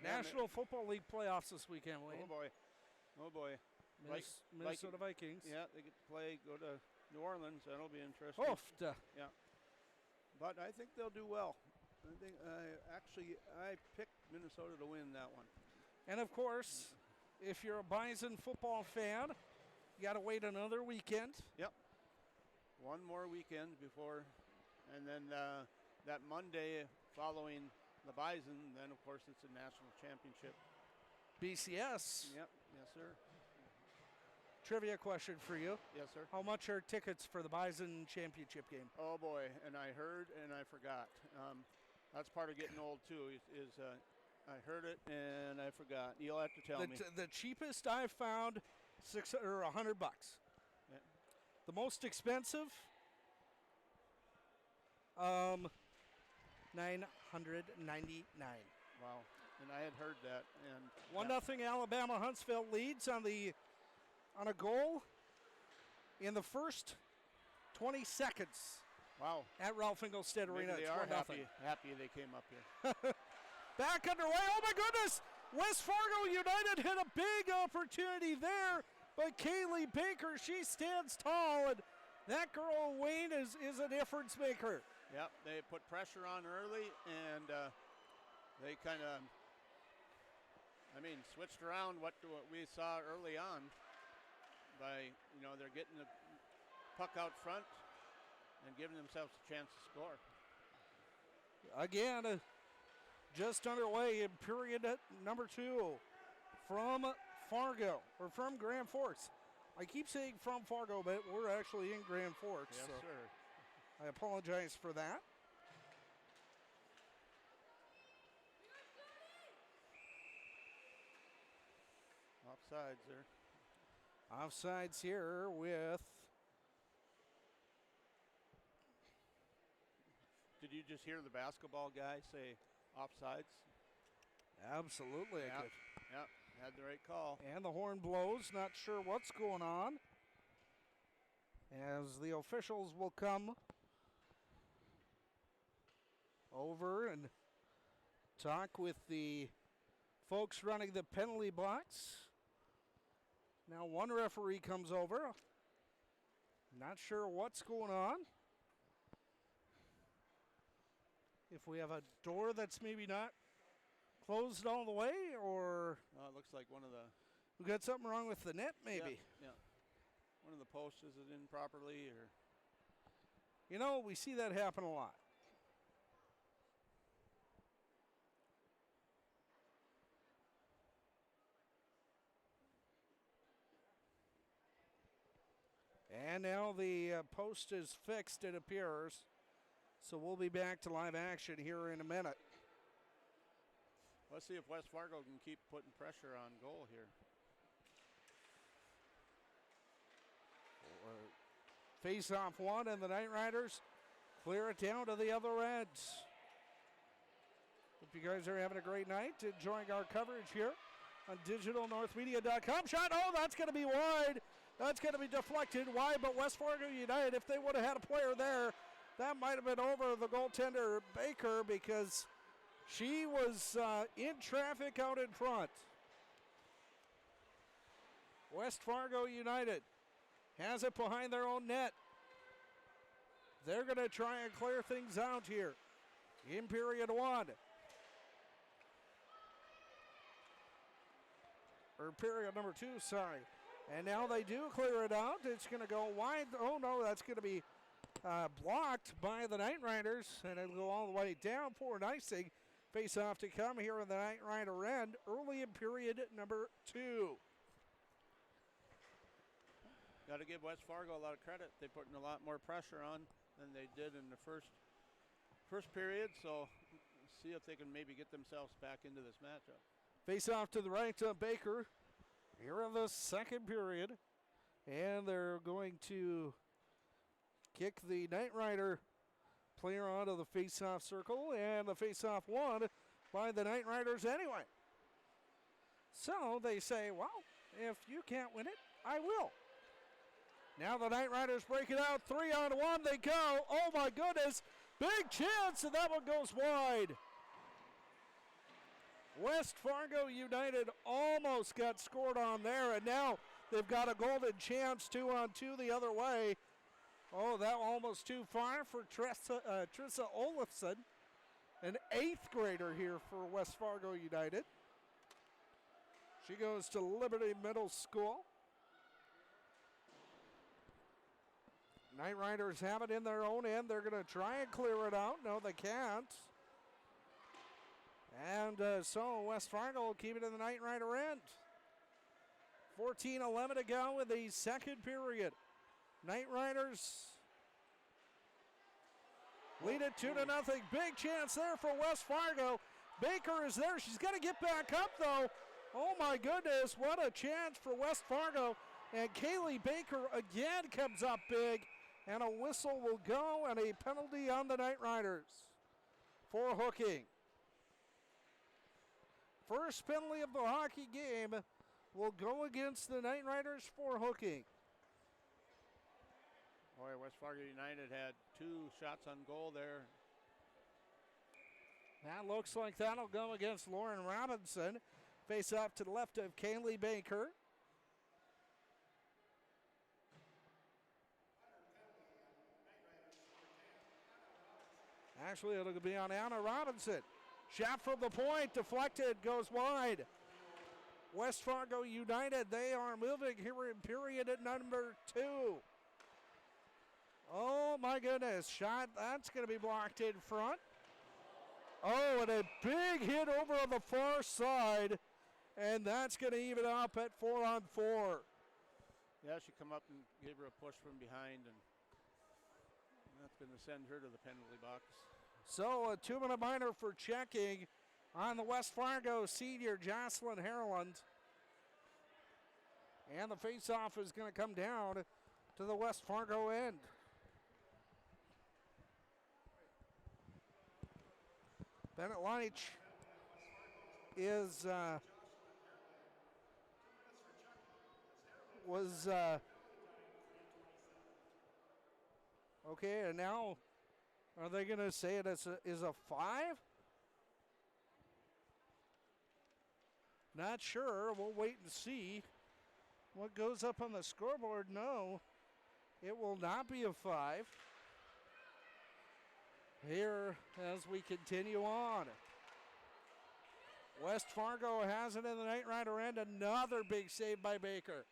National Football League playoffs this weekend, Wayne.
Oh boy.
Minnesota Vikings.
Yeah, they get to go to New Orleans. That'll be interesting.
Oofta.
Yeah. But I think they'll do well. I think I picked Minnesota to win that one.
And of course, if you're a Bison football fan, you got to wait another weekend.
Yep. One more weekend before, and then that Monday following the Bison, then of course it's a national championship.
BCS.
Yep. Yes, sir.
Trivia question for you.
Yes, sir.
How much are tickets for the Bison championship game?
Oh boy, and I heard and I forgot. That's part of getting old too. Is I heard it and I forgot. You'll have to tell me.
The cheapest I've found, $100.
Yeah.
The most expensive, $999.
Wow. And I had heard that. And
1-0 Alabama. Huntsville leads on a goal in the first 20 seconds.
Wow.
At Ralph Engelstad Arena.
Maybe they are happy they came up here.
Back underway. Oh my goodness! West Fargo United had a big opportunity there, but Kaylee Baker, she stands tall, and that girl Wayne is a difference maker.
Yep, they put pressure on early, and they kind of, switched around what we saw early on by, they're getting the puck out front and giving themselves a chance to score.
Again, just underway in period number 2 from Fargo, or from Grand Forks. I keep saying from Fargo, but we're actually in Grand Forks.
Yes,
so
sir.
I apologize for that.
Offsides there.
Offsides here with...
Did you just hear the basketball guy say offsides?
Absolutely.
Yep. Yep, had the right call.
And the horn blows, not sure what's going on, as the officials will come over and talk with the folks running the penalty box. Now one referee comes over. Not sure what's going on. If we have a door that's maybe not closed all the way, or
It looks like one of the
we got something wrong with the net maybe.
Yeah. One of the posts isn't in properly, or
You know, we see that happen a lot. And now the post is fixed, it appears. So we'll be back to live action here in a minute.
let's see if West Fargo can keep putting pressure on goal here.
Face off one, and the KnightRiders clear it down to the other end. Hope you guys are having a great night, enjoying our coverage here on digitalnorthmedia.com. Shot, oh, that's going to be wide. That's going to be deflected wide, but West Fargo United, if they would have had a player there, that might have been over the goaltender Baker, because she was in traffic out in front. West Fargo United has it behind their own net. They're going to try and clear things out here in period one. Or period number two, sorry. And now they do clear it out. It's going to go wide. Oh, no, that's going to be blocked by the KnightRiders, and it'll go all the way down for an icing. Face off to come here in the KnightRider end early in period number two.
Got to give West Fargo a lot of credit. They're putting a lot more pressure on than they did in the first period. So see if they can maybe get themselves back into this matchup.
Face off to the right of Baker here in the second period. And they're going to kick the KnightRider player onto the face-off circle. And the face-off won by the KnightRiders anyway. So they say, well, if you can't win it, I will. Now the KnightRiders break it out. 3-on-1 they go. Oh my goodness. Big chance, and that one goes wide. West Fargo United almost got scored on there, and now they've got a golden chance 2-on-2 the other way. Oh, that almost too far for Trissa Olafson, an 8th grader here for West Fargo United. She goes to Liberty Middle School. KnightRiders have it in their own end. They're going to try and clear it out. No, they can't. And so West Fargo will keep it in the KnightRider end. 14-11 to go in the second period. KnightRiders lead it 2-0. Big chance there for West Fargo. Baker is there. She's got to get back up, though. Oh, my goodness. What a chance for West Fargo. And Kaylee Baker again comes up big. And a whistle will go, and a penalty on the KnightRiders for hooking. First penalty of the hockey game will go against the KnightRiders for hooking.
Boy, West Fargo United had 2 shots on goal there.
That looks like that'll go against Lauren Robinson. Face off to the left of Kaylee Baker. Actually, it'll be on Anna Robinson. Shot from the point, deflected, goes wide. West Fargo United, they are moving here in period at number 2. Oh my goodness, shot, that's going to be blocked in front. Oh, and a big hit over on the far side, and that's going to even up at 4-on-4.
Yeah, she come up and gave her a push from behind, and that's going to send her to the penalty box.
So a 2-minute minor for checking on the West Fargo senior Jocelyn Harland. And the face-off is going to come down to the West Fargo end. Bennett Leitch is okay, and now Are they going to say it is a 5? Not sure. We'll wait and see what goes up on the scoreboard. No, it will not be a 5. Here as we continue on. West Fargo has it in the Knight Rider end. Another big save by Baker.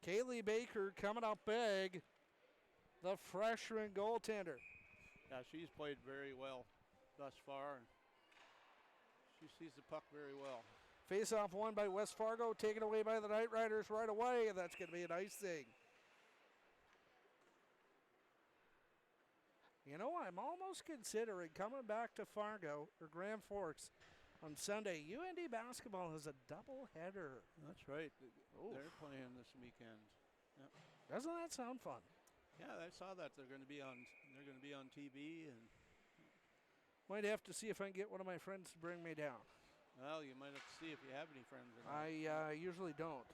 Kaylee Baker coming up big, the freshman goaltender.
Yeah, she's played very well thus far. And she sees the puck very well.
Face-off won by West Fargo, taken away by the Knight Riders right away, and that's going to be a nice thing. You know, I'm almost considering coming back to Fargo or Grand Forks on Sunday. UND basketball has a doubleheader.
That's right.
Oof.
They're playing this weekend. Yep.
Doesn't that sound fun?
Yeah, I saw that. They're going to be on TV, and
Might have to see if I can get one of my friends to bring me down.
well, you might have to see if you have any friends.
I usually don't.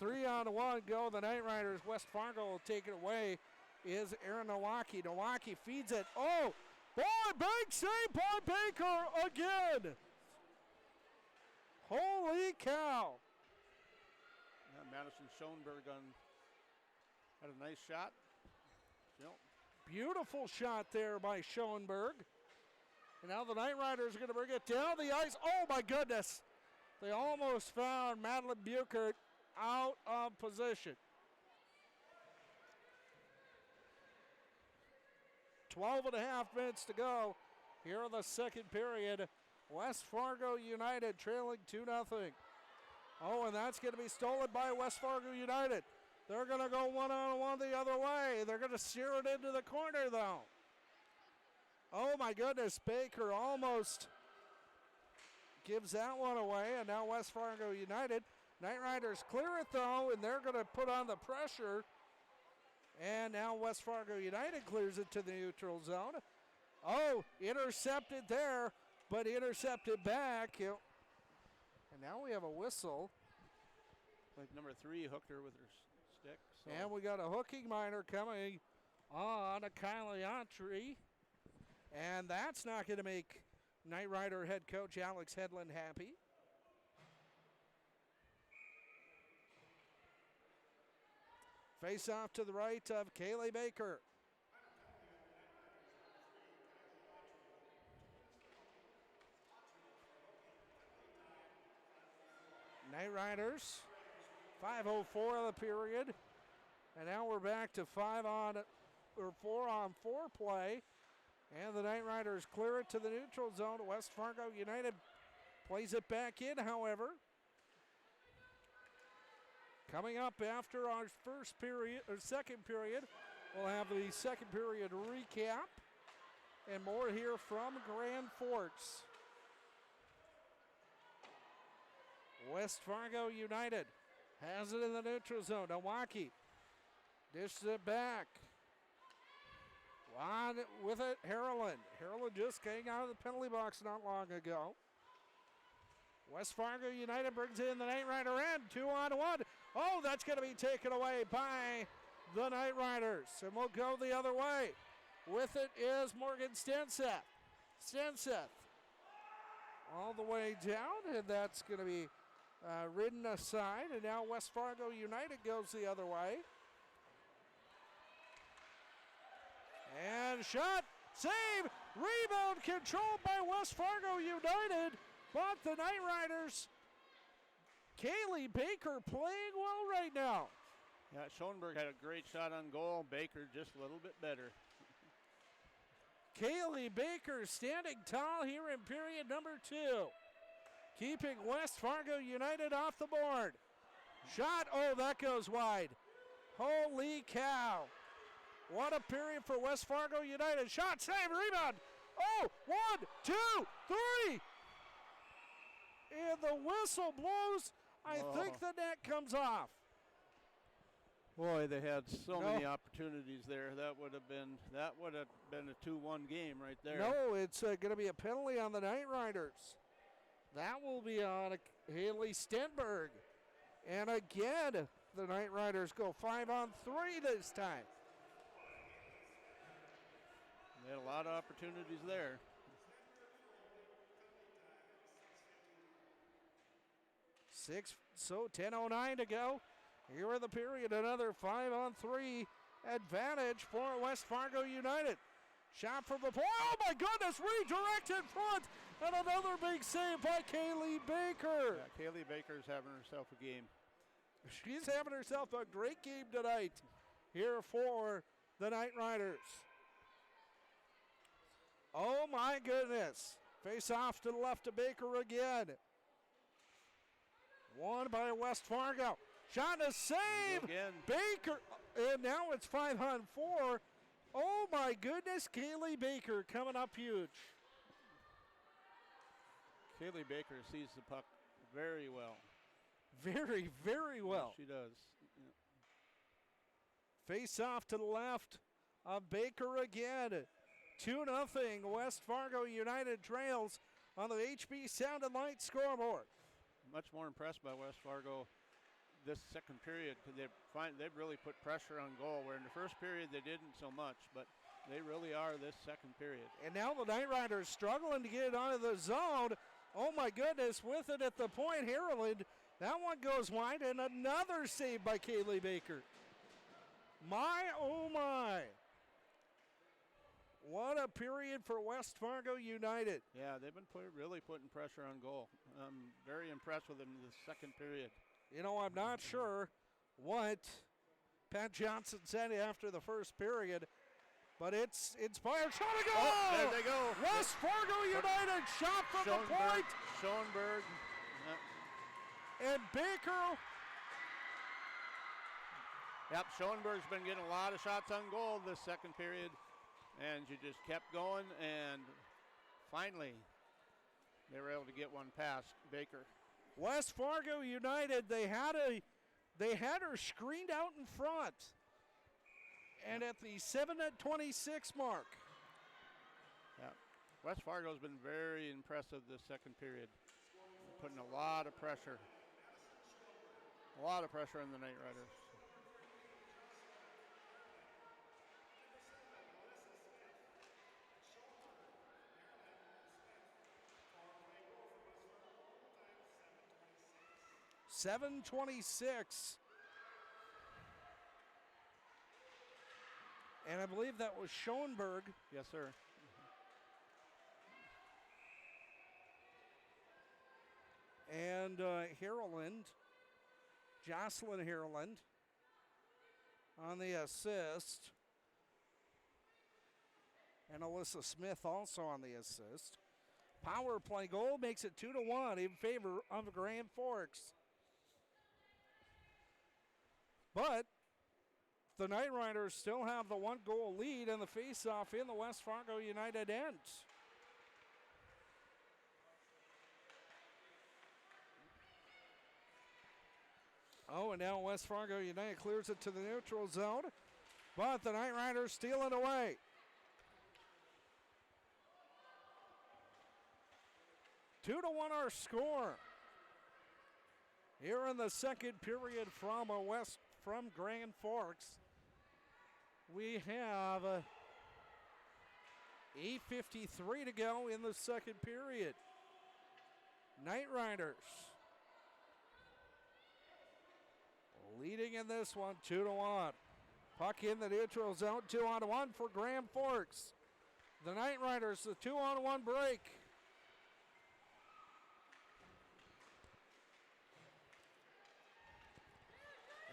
3-on-1 go. The Knight Riders. West Fargo will take it away. Is Aaron Nowacki. Nowacki feeds it. Oh, boy, big save by Baker again. Holy cow.
Yeah, Madison Schoenberg had a nice shot. Yep.
Beautiful shot there by Schoenberg. And now the Knight Riders are going to bring it down the ice. Oh, my goodness. They almost found Madeline Buchert out of position. 12 and a half minutes to go here in the second period. West Fargo United trailing 2-0. Oh, and that's going to be stolen by West Fargo United. They're going to go 1-on-1 the other way. They're going to steer it into the corner, though. Oh, my goodness. Baker almost gives that one away, and now West Fargo United. Knight Riders clear it, though, and they're going to put on the pressure. And now West Fargo United clears it to the neutral zone. Oh, intercepted there, but intercepted back. And now we have a whistle.
Like number 3 hooked her with her stick. So.
And we got a hooking minor coming on a Kylie Autry. And that's not going to make Knight Rider head coach Alex Hedlund happy. Face off to the right of Kaylee Baker. Knight Riders, 5:04 of the period. And now we're back to 4-on-4 play. And the Knight Riders clear it to the neutral zone. West Fargo United plays it back in, however. Coming up after our second period, we'll have the second period recap and more here from Grand Forks. West Fargo United has it in the neutral zone. Nowacki dishes it back. On with it, Harlan. Harlan just came out of the penalty box not long ago. West Fargo United brings in the Knight Rider end. 2-on-1. Oh, that's going to be taken away by the Knight Riders. And we'll go the other way. With it is Morgan Stenseth. Stenseth all the way down, and that's going to be ridden aside. And now West Fargo United goes the other way. And shot, save, rebound controlled by West Fargo United. But the Knight Riders, Kaylee Baker playing well right now.
Yeah, Schoenberg had a great shot on goal. Baker just a little bit better.
Kaylee Baker standing tall here in period number 2. Keeping West Fargo United off the board. Shot, oh, that goes wide. Holy cow. What a period for West Fargo United. Shot, save, rebound. Oh, 1, 2, 3. And the whistle blows. I think the net comes off.
Boy, they had so many opportunities there. That would have been a 2-1 game right there.
No, it's going to be a penalty on the Knight Riders. That will be on Haley Stenberg. And again, the Knight Riders go 5-on-3 this time.
They had a lot of opportunities there.
So 10:09 to go. Here in the period, another 5-on-3 advantage for West Fargo United. Shot from the point. Oh my goodness, redirected front. And another big save by Kaylee Baker.
Yeah, Kaylee Baker's having herself a game.
She's having herself a great game tonight here for the KnightRiders. Oh my goodness. Face off to the left of Baker again. Won by West Fargo. Shot and a save.
Again.
Baker. And now it's 5-on-4. Oh my goodness. Kaylee Baker coming up huge.
Kaylee Baker sees the puck very well.
Very, very well.
She does. Yeah.
Face off to the left of Baker again. 2-0. West Fargo United trails on the HB Sound and Light scoreboard.
Much more impressed by West Fargo this second period because they've really put pressure on goal, where in the first period they didn't so much, but they really are this second period.
And now the KnightRiders struggling to get it onto the zone. Oh my goodness, with it at the point, Harland. That one goes wide, and another save by Kaylee Baker. My, oh my. What a period for West Fargo United.
Yeah, they've been really putting pressure on goal. I'm very impressed with them in the second period.
You know, I'm not sure what Pat Johnson said after the first period, but it's inspired. Shot a goal!
Oh, there they go.
West Fargo United shot from the point.
Schoenberg.
And Baker.
Yep, Schoenberg's been getting a lot of shots on goal this second period, and she just kept going, and finally they were able to get one past Baker.
West Fargo United, they had her screened out in front. And at the 7:26 mark.
Yeah. West Fargo's been very impressive this second period. Putting a lot of pressure. A lot of pressure on the KnightRiders.
.726. And I believe that was Schoenberg.
Yes, sir.
And Harland, Jocelyn Harland on the assist. And Alyssa Smith also on the assist. Power play goal makes it 2-1 in favor of Grand Forks. But the KnightRiders still have the 1-goal lead in the faceoff in the West Fargo United end. Oh, and now West Fargo United clears it to the neutral zone, but the KnightRiders steal it away. Two to one our score. Here in the second period from Grand Forks, we have 8:53 to go in the second period. KnightRiders leading in this one, 2-1. Puck in the neutral zone, 2-on-1 for Grand Forks. The KnightRiders, the 2-on-1 break.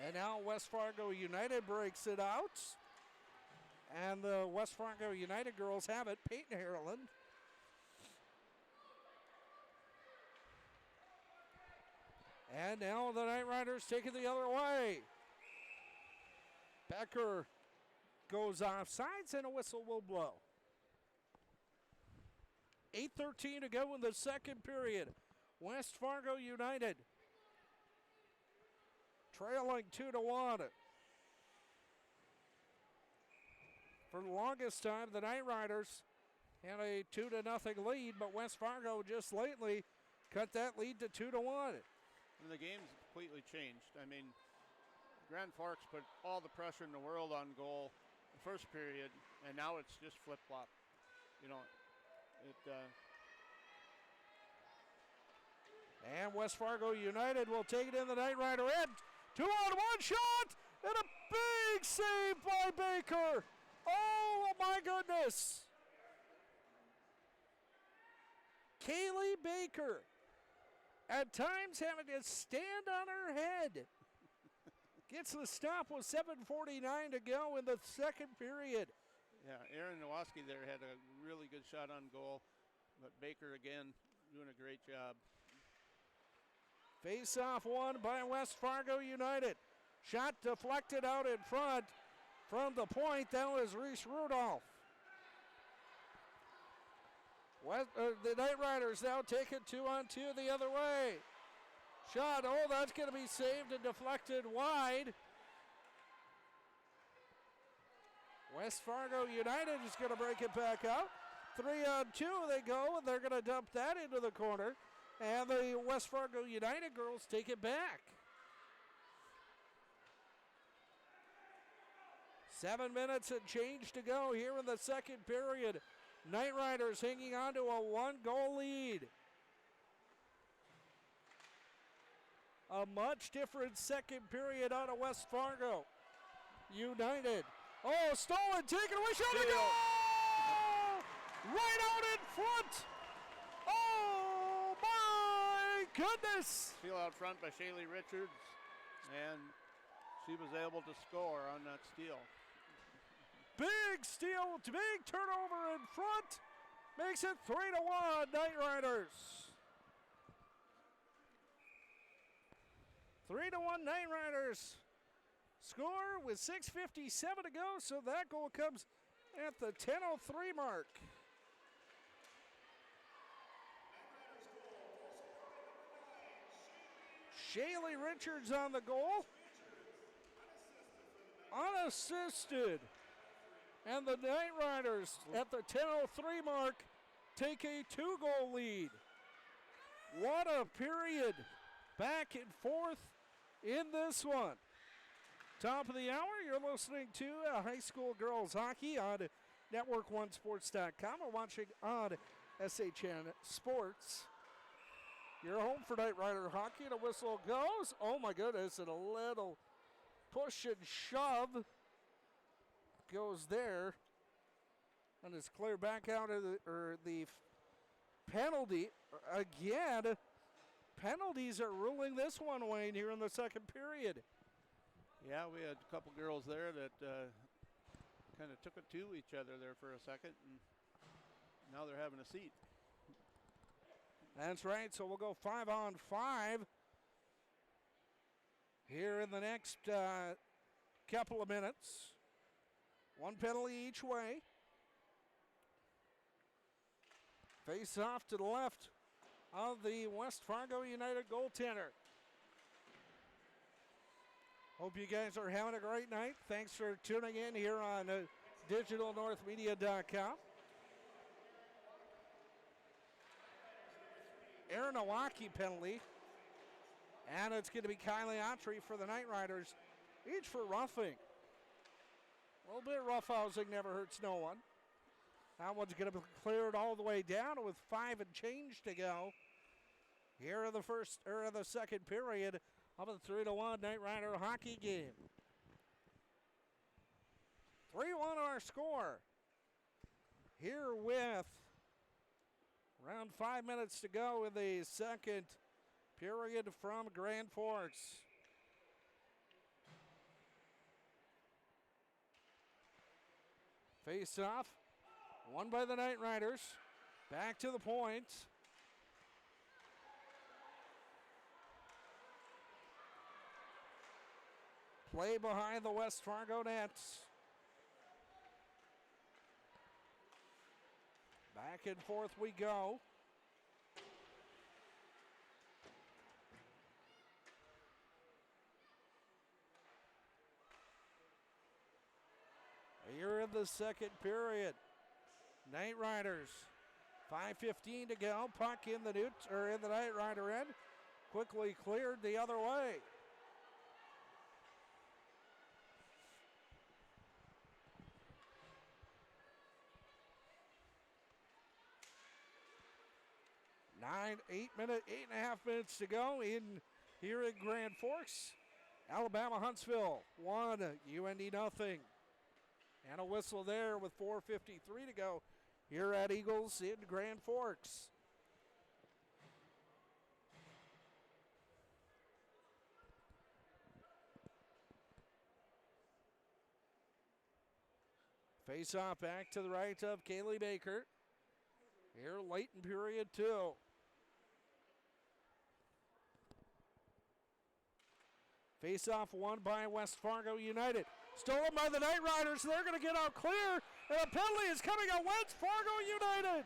And now West Fargo United breaks it out. And the West Fargo United girls have it. Peyton Harland. And now the KnightRiders take it the other way. Becker goes offsides and a whistle will blow. 8:13 to go in the second period. West Fargo United trailing 2-1. For the longest time, the KnightRiders had a 2-0 lead, but West Fargo just lately cut that lead to 2-1.
And the game's completely changed. I mean, Grand Forks put all the pressure in the world on goal the first period, and now it's just flip-flop. you know, it.
And West Fargo United will take it in the Knight Rider end. 2-on-1 shot, and a big save by Baker. Oh my goodness. Kaylee Baker, at times having to stand on her head, gets the stop with 7:49 to go in the second period.
Yeah, Aaron Nowoski there had a really good shot on goal, but Baker again doing a great job.
Face-off won by West Fargo United. Shot deflected out in front from the point. That was Reese Rudolph. The Knight Riders now take it 2-on-2 the other way. Shot, oh, that's going to be saved and deflected wide. West Fargo United is going to break it back out. 3-on-2 they go, and they're going to dump that into the corner. And the West Fargo United girls take it back. 7 minutes and change to go here in the second period. Knight Riders hanging on to a 1-goal lead. A much different second period out of West Fargo United. Oh, stolen, taken away, shot to goal! Right out in front! Oh my goodness!
Steal out front by Shaylee Richards, and she was able to score on that steal.
Big steal, big turnover in front. Makes it 3-1 Knight Riders. 3-1 Knight Riders. Score with 6:57 to go, so that goal comes at the 10:03 mark. Shaylee Richards on the goal. Unassisted. And the Knight Riders at the 10:03 mark take a 2-goal lead. What a period. Back and forth in this one. Top of the hour, you're listening to high school girls hockey on Network1Sports.com or watching on SHN Sports. You're home for Knight Rider hockey, and a whistle goes. Oh my goodness, and a little push and shove goes there. And it's cleared back out of the penalty. Again, penalties are ruling this one, Wayne, here in the second period.
Yeah, we had a couple girls there that kind of took it to each other there for a second, and now they're having a seat.
That's right, so we'll go 5-on-5 here in the next couple of minutes. One penalty each way. Face off to the left of the West Fargo United goaltender. Hope you guys are having a great night. Thanks for tuning in here on digitalnorthmedia.com. Aaron Awaki penalty. And it's going to be Kylie Autry for the Knight Riders, each for roughing. A little bit of roughhousing never hurts no one. That one's going to be cleared all the way down with 5 and change to go. Here in the second period of a 3-1 Knight Rider hockey game. 3-1 our score. Here with around 5 minutes to go in the second period from Grand Forks. Face off, won by the Knight Riders. Back to the point. Play behind the West Fargo nets. Back and forth we go. Here in the second period. Knight Riders. 5:15 to go. Puck in the Knight Rider end. Quickly cleared the other way. 8 and a half minutes to go in here in Grand Forks. Alabama Huntsville 1, UND nothing. And a whistle there with 4:53 to go here at Eagles in Grand Forks. Face off back to the right of Kaylee Baker. Here late in period 2. Face off won by West Fargo United. Stolen by the KnightRiders. They're going to get out clear. And a penalty is coming on West Fargo United.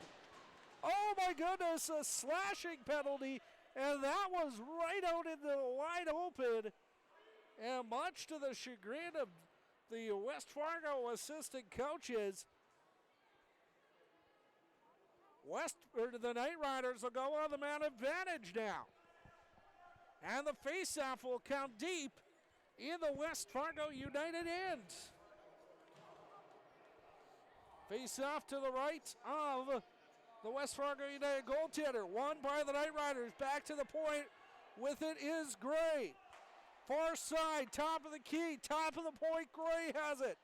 Oh my goodness, a slashing penalty. And that was right out in the wide open. And much to the chagrin of the West Fargo assistant coaches, the KnightRiders will go on the man advantage now. And the faceoff will count deep in the West Fargo United end. Face-off to the right of the West Fargo United goaltender. Won by the KnightRiders. Back to the point with it is Gray. Far side, top of the key, top of the point, Gray has it.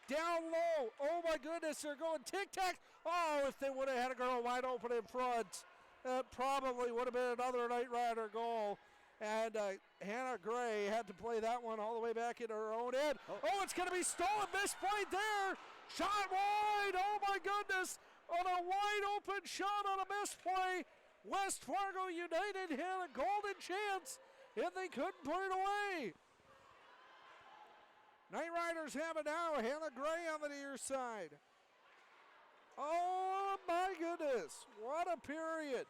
Down low, oh my goodness, they're going tic-tac. Oh, if they would have had a girl wide open in front, that probably would have been another KnightRider goal. And Hannah Gray had to play that one all the way back into her own end. Oh, it's going to be stolen, misplayed there. Shot wide, oh my goodness. On a wide open shot on a misplay. West Fargo United had a golden chance, and they couldn't put it away. KnightRiders have it now. Hannah Gray on the near side. Oh my goodness, what a period.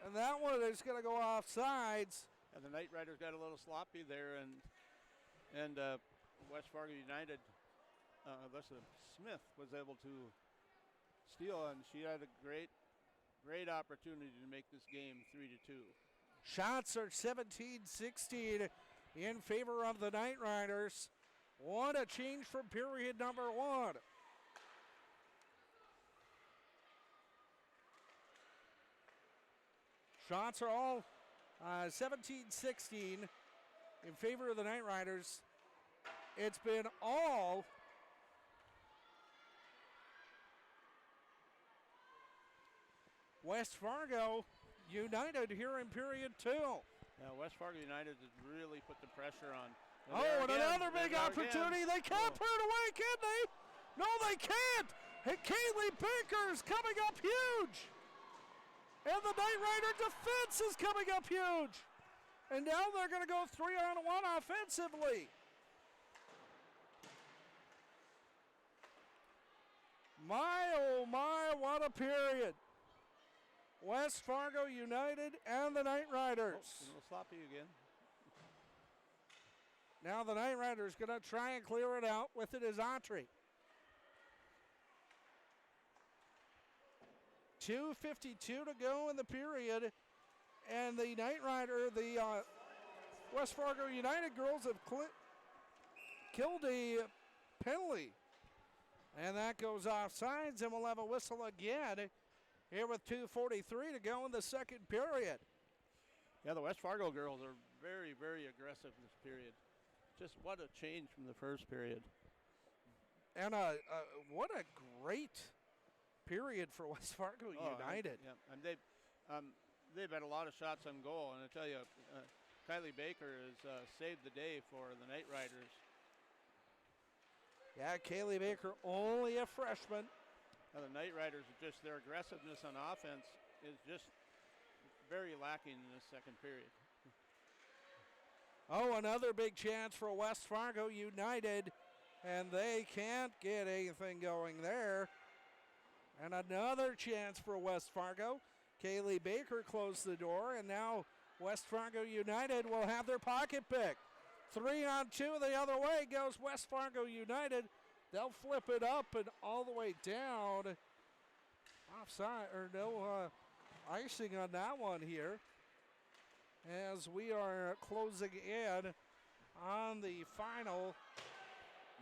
And that one is going to go off sides.
And the KnightRiders got a little sloppy there, and West Fargo United, Alyssa Smith was able to steal, and she had a great opportunity to make this game 3-2.
Shots are 17-16 in favor of the KnightRiders. What a change from period number 1. Shots are all 17-16 in favor of the KnightRiders. It's been all West Fargo United here in period 2.
Yeah, West Fargo United has really put the pressure on.
And another big opportunity. They can't put it away, can they? No, they can't. And Kaylee Baker's coming up huge. And the KnightRider defense is coming up huge. And now they're going to go 3-on-1 offensively. My, oh my, what a period. West Fargo United and the KnightRiders.
A little sloppy again.
Now the KnightRiders going to try and clear it out. With it is Autry. 2:52 to go in the period. And the West Fargo United girls have killed a penalty. And that goes off sides, and we'll have a whistle again here with 2:43 to go in the second period.
Yeah, the West Fargo girls are very, very aggressive this period. Just what a change from the first period.
And what a great period for West Fargo United.
Yeah, and they've had a lot of shots on goal, and I tell you, Kylie Baker has saved the day for the KnightRiders.
Yeah, Kaylee Baker, only a freshman.
Now the KnightRiders, just their aggressiveness on offense is just very lacking in this second period.
Oh, another big chance for West Fargo United, and they can't get anything going there. And another chance for West Fargo. Kaylee Baker closed the door, and now West Fargo United will have their pocket pick. 3-on-2 the other way goes West Fargo United. They'll flip it up and all the way down. Offside, or no icing on that one here. As we are closing in on the final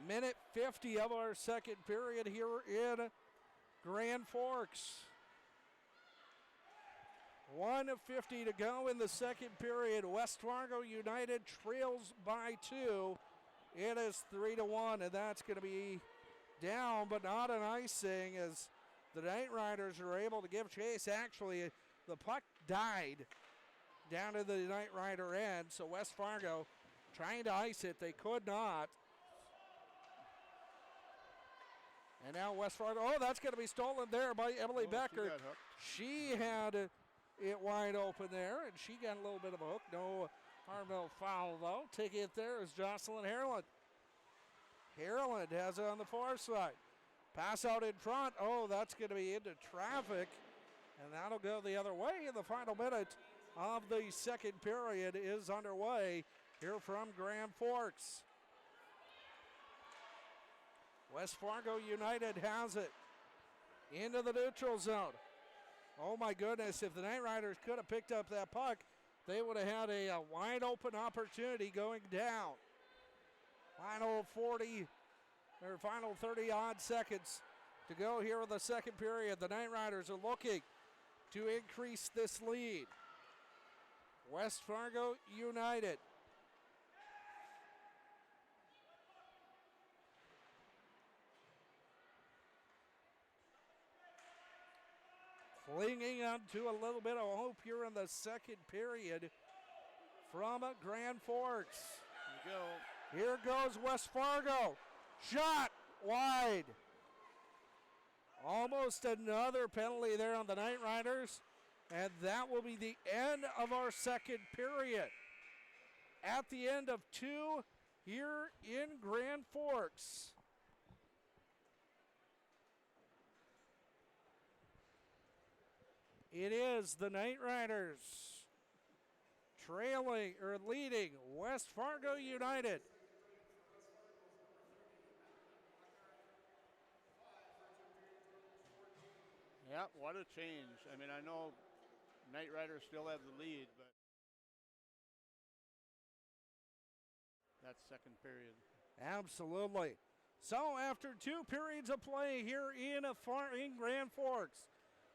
minute 50 of our second period here in Grand Forks. 1:50 to go in the second period. West Fargo United trails by 2. It is 3-1, and that's going to be down, but not an icing, as the KnightRiders are able to give chase. Actually, the puck died down to the KnightRider end, so West Fargo trying to ice it. They could not. And now West Fargo, oh, that's going to be stolen there by Emily Becker. She had it wide open there, and she got a little bit of a hook. No Harville foul, though. Taking it there is Jocelyn Harland. Harland has it on the far side. Pass out in front. Oh, that's going to be into traffic, and that'll go the other way. In the final minute of the second period is underway here from Grand Forks. West Fargo United has it into the neutral zone. Oh my goodness, if the KnightRiders could have picked up that puck, they would have had a wide open opportunity going down. Final 30 odd seconds to go here in the second period. The KnightRiders are looking to increase this lead. West Fargo United. Clinging on to a little bit of hope here in the second period from Grand Forks.
Here we go.
Here goes West Fargo. Shot wide. Almost another penalty there on the KnightRiders. And that will be the end of our second period. At the end of 2 here in Grand Forks. It is the KnightRiders trailing or leading West Fargo United.
Yeah, what a change. I mean, I know KnightRiders still have the lead, but that's second period.
Absolutely. So after 2 periods of play here in Grand Forks,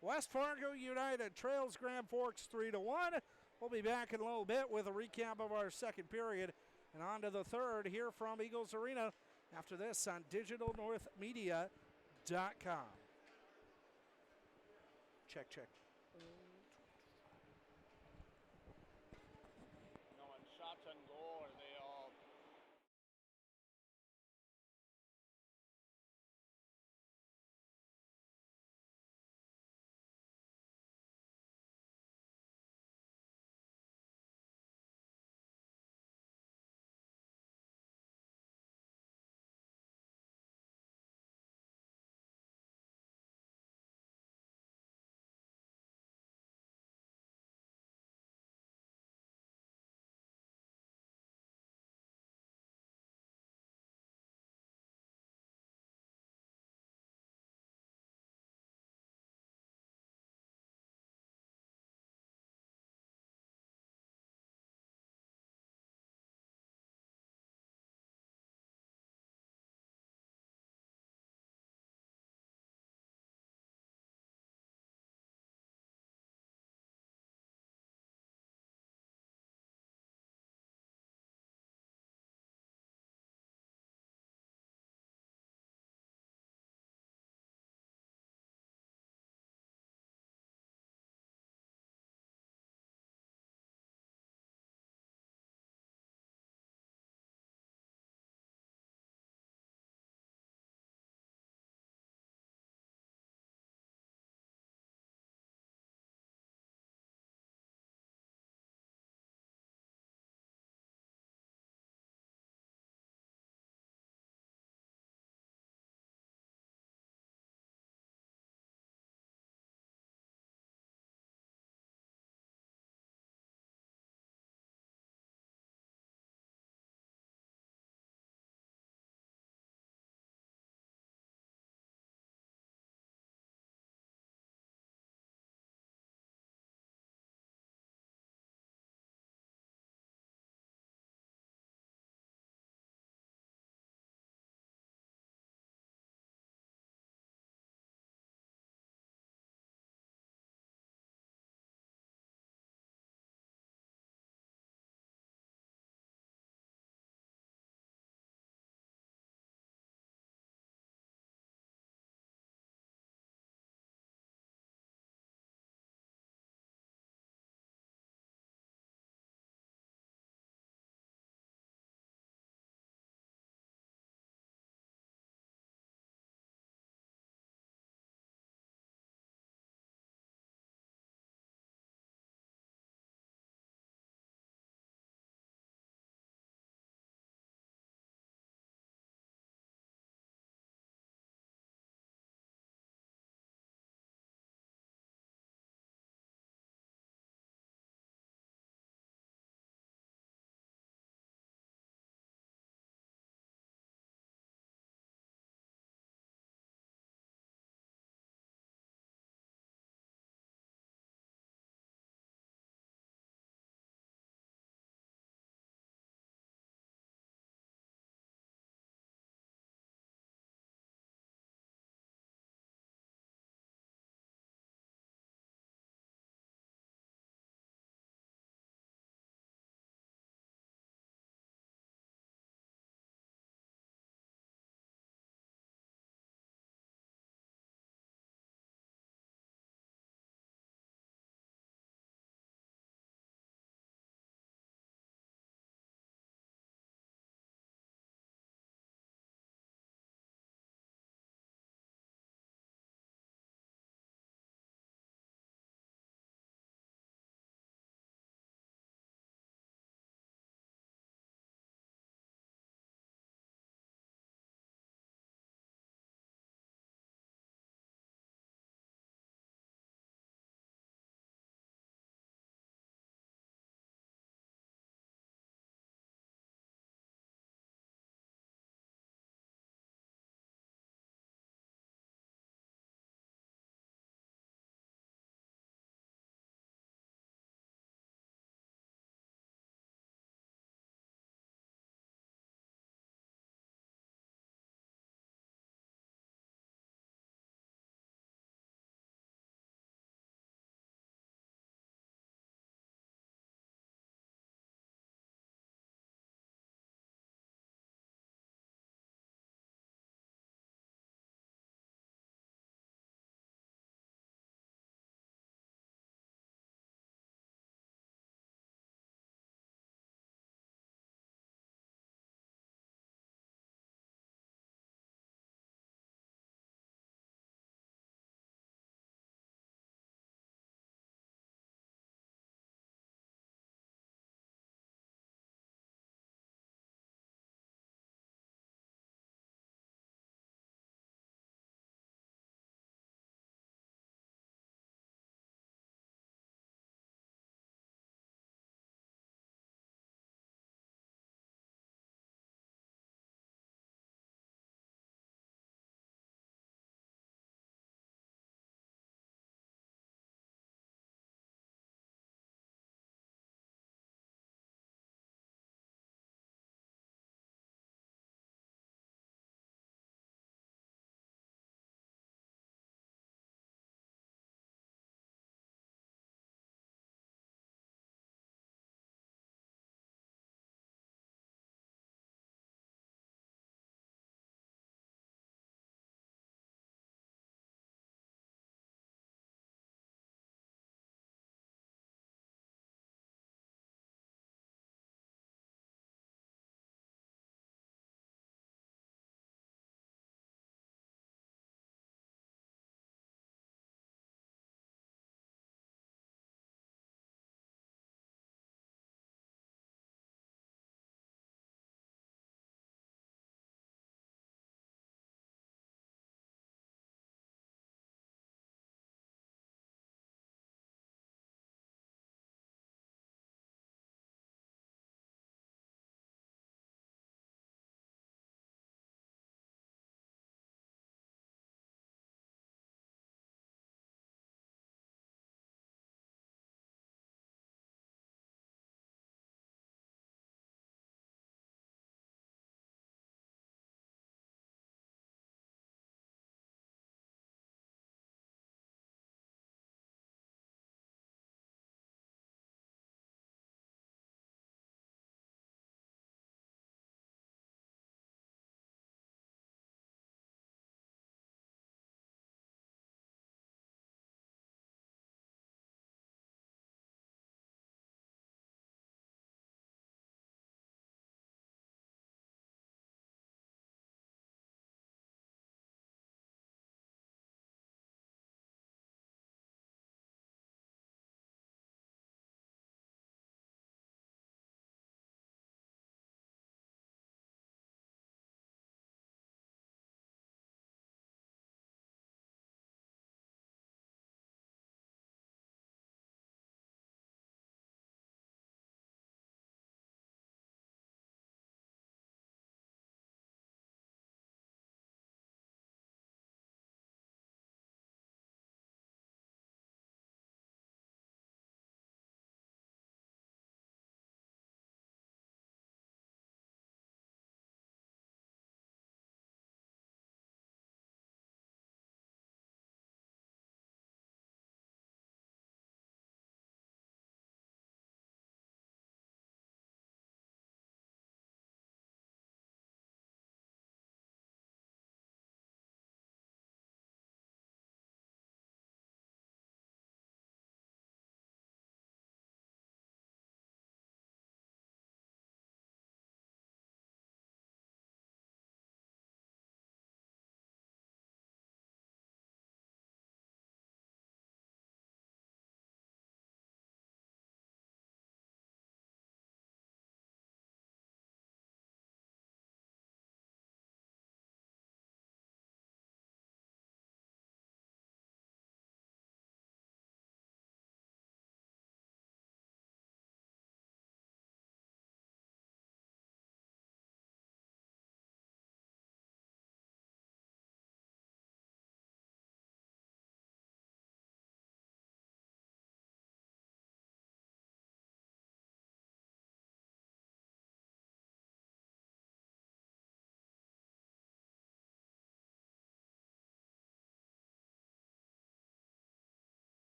West Fargo United trails Grand Forks 3-1. We'll be back in a little bit with a recap of our second period and on to the third here from Eagles Arena after this on digitalnorthmedia.com. Check.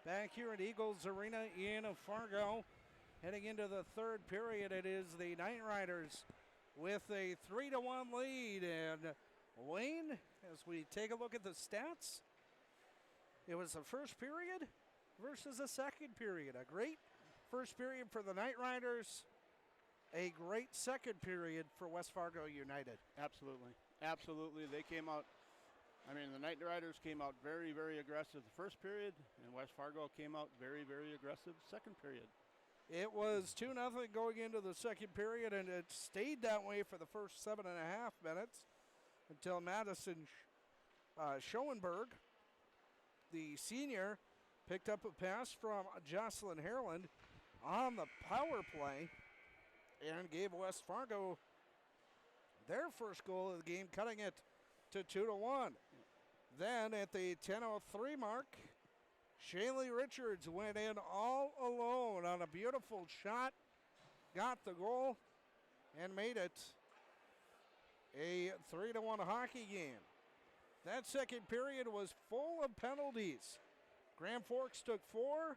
back here at Eagles Arena in Fargo. Heading into the third period, it is the KnightRiders with a 3-1 lead. And Wayne, as we take a look at the stats, it was the first period versus the second period. A great first period for the KnightRiders, a great second period for West Fargo United.
Absolutely. Absolutely. They came out, the KnightRiders came out very, very aggressive the first period, and West Fargo came out very, very aggressive second period.
It was 2-0 going into the second period, and it stayed that way for the first 7.5 minutes until Madison Schoenberg, the senior, picked up a pass from Jocelyn Harland on the power play and gave West Fargo their first goal of the game, cutting it to 2-1. Then at the 10:03 mark, Shaylee Richards went in all alone on a beautiful shot, got the goal, and made it a 3-1 hockey game. That second period was full of penalties. Grand Forks took 4,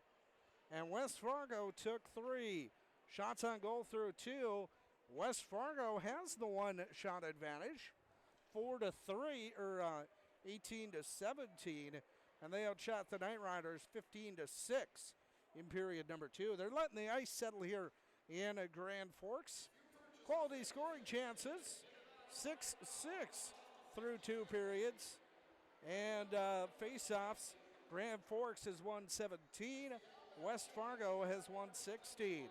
and West Fargo took 3. Shots on goal through 2. West Fargo has the one-shot advantage, 4-3 or 18-17, and they outshot the KnightRiders 15-6 in period number 2. They're letting the ice settle here in Grand Forks. Quality scoring chances, 6-6 through 2 periods, and face-offs. Grand Forks has won 17. West Fargo has won 16.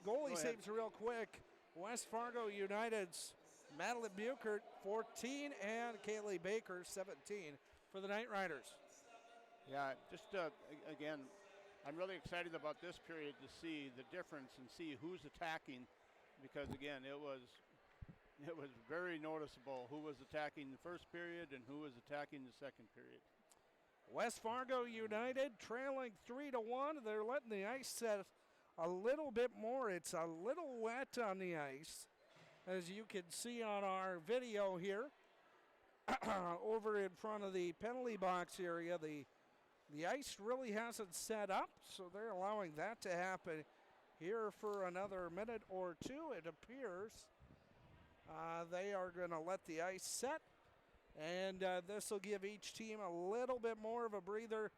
Goalie saves real quick. West Fargo United's Madeline Buchert, 14, and Kaylee Baker, 17 for the KnightRiders.
Yeah, just again, I'm really excited about this period to see the difference and see who's attacking, because again, it was very noticeable who was attacking the first period and who was attacking the second period.
West Fargo United trailing 3-1. They're letting the ice set a little bit more. It's a little wet on the ice, as you can see on our video here. Over in front of the penalty box area, the ice really hasn't set up, so they're allowing that to happen here for another minute or two, it appears. They are going to let the ice set, and this will give each team a little bit more of a breather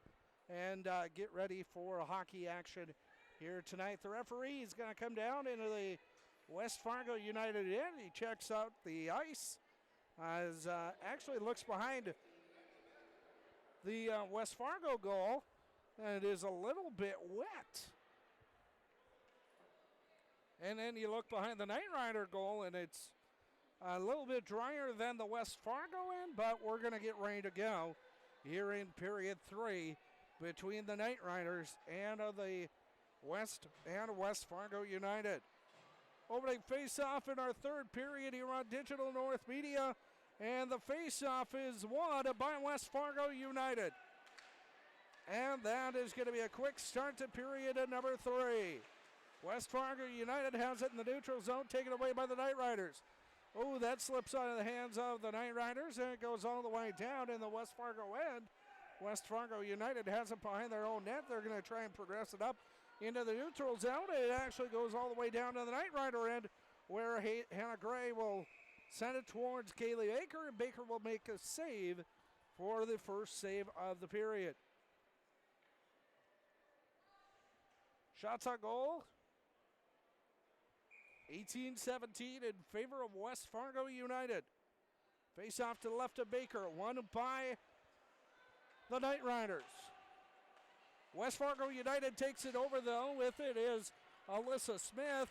and get ready for hockey action here tonight. The referee is going to come down into the West Fargo United end. He checks out the ice, as actually looks behind the West Fargo goal, and it is a little bit wet. And then you look behind the KnightRider goal, and it's a little bit drier than the West Fargo end, but we're going to get ready to go here in period 3 between the KnightRiders and the West Fargo United. Opening face-off in our third period here on Digital North Media, and the face-off is won by West Fargo United. And that is going to be a quick start to period number 3. West Fargo United has it in the neutral zone, taken away by the KnightRiders. Oh, that slips out of the hands of the KnightRiders, and it goes all the way down in the West Fargo end. West Fargo United has it behind their own net. They're going to try and progress it up into the neutral zone. It actually goes all the way down to the KnightRider end, where Hannah Gray will send it towards Kaylee Baker, and Baker will make a save for the first save of the period. Shots on goal, 18-17 in favor of West Fargo United. Face off to the left of Baker, won by the KnightRiders. West Fargo United takes it over, though. With it is Alyssa Smith,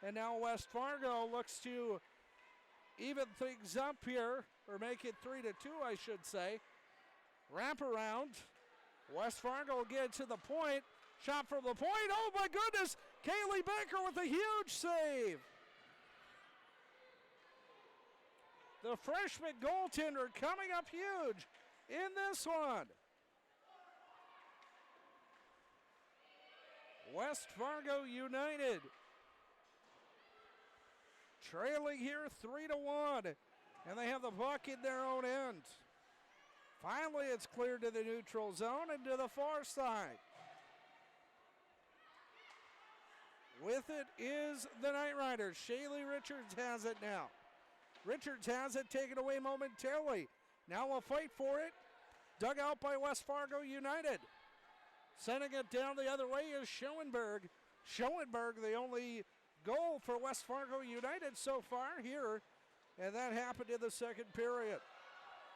and now West Fargo looks to even things up here, or make it 3-2, I should say. Wrap around. West Fargo will get to the point. Shot from the point. Oh my goodness! Kaylee Baker with a huge save. The freshman goaltender coming up huge in this one. West Fargo United trailing here 3-1, and they have the puck in their own end. Finally, it's cleared to the neutral zone and to the far side. With it is the KnightRiders. Shaylee Richards has it now. Richards has it taken away momentarily. Now a fight for it. Dug out by West Fargo United. Sending it down the other way is Schoenberg. Schoenberg, the only goal for West Fargo United so far here. And that happened in the second period.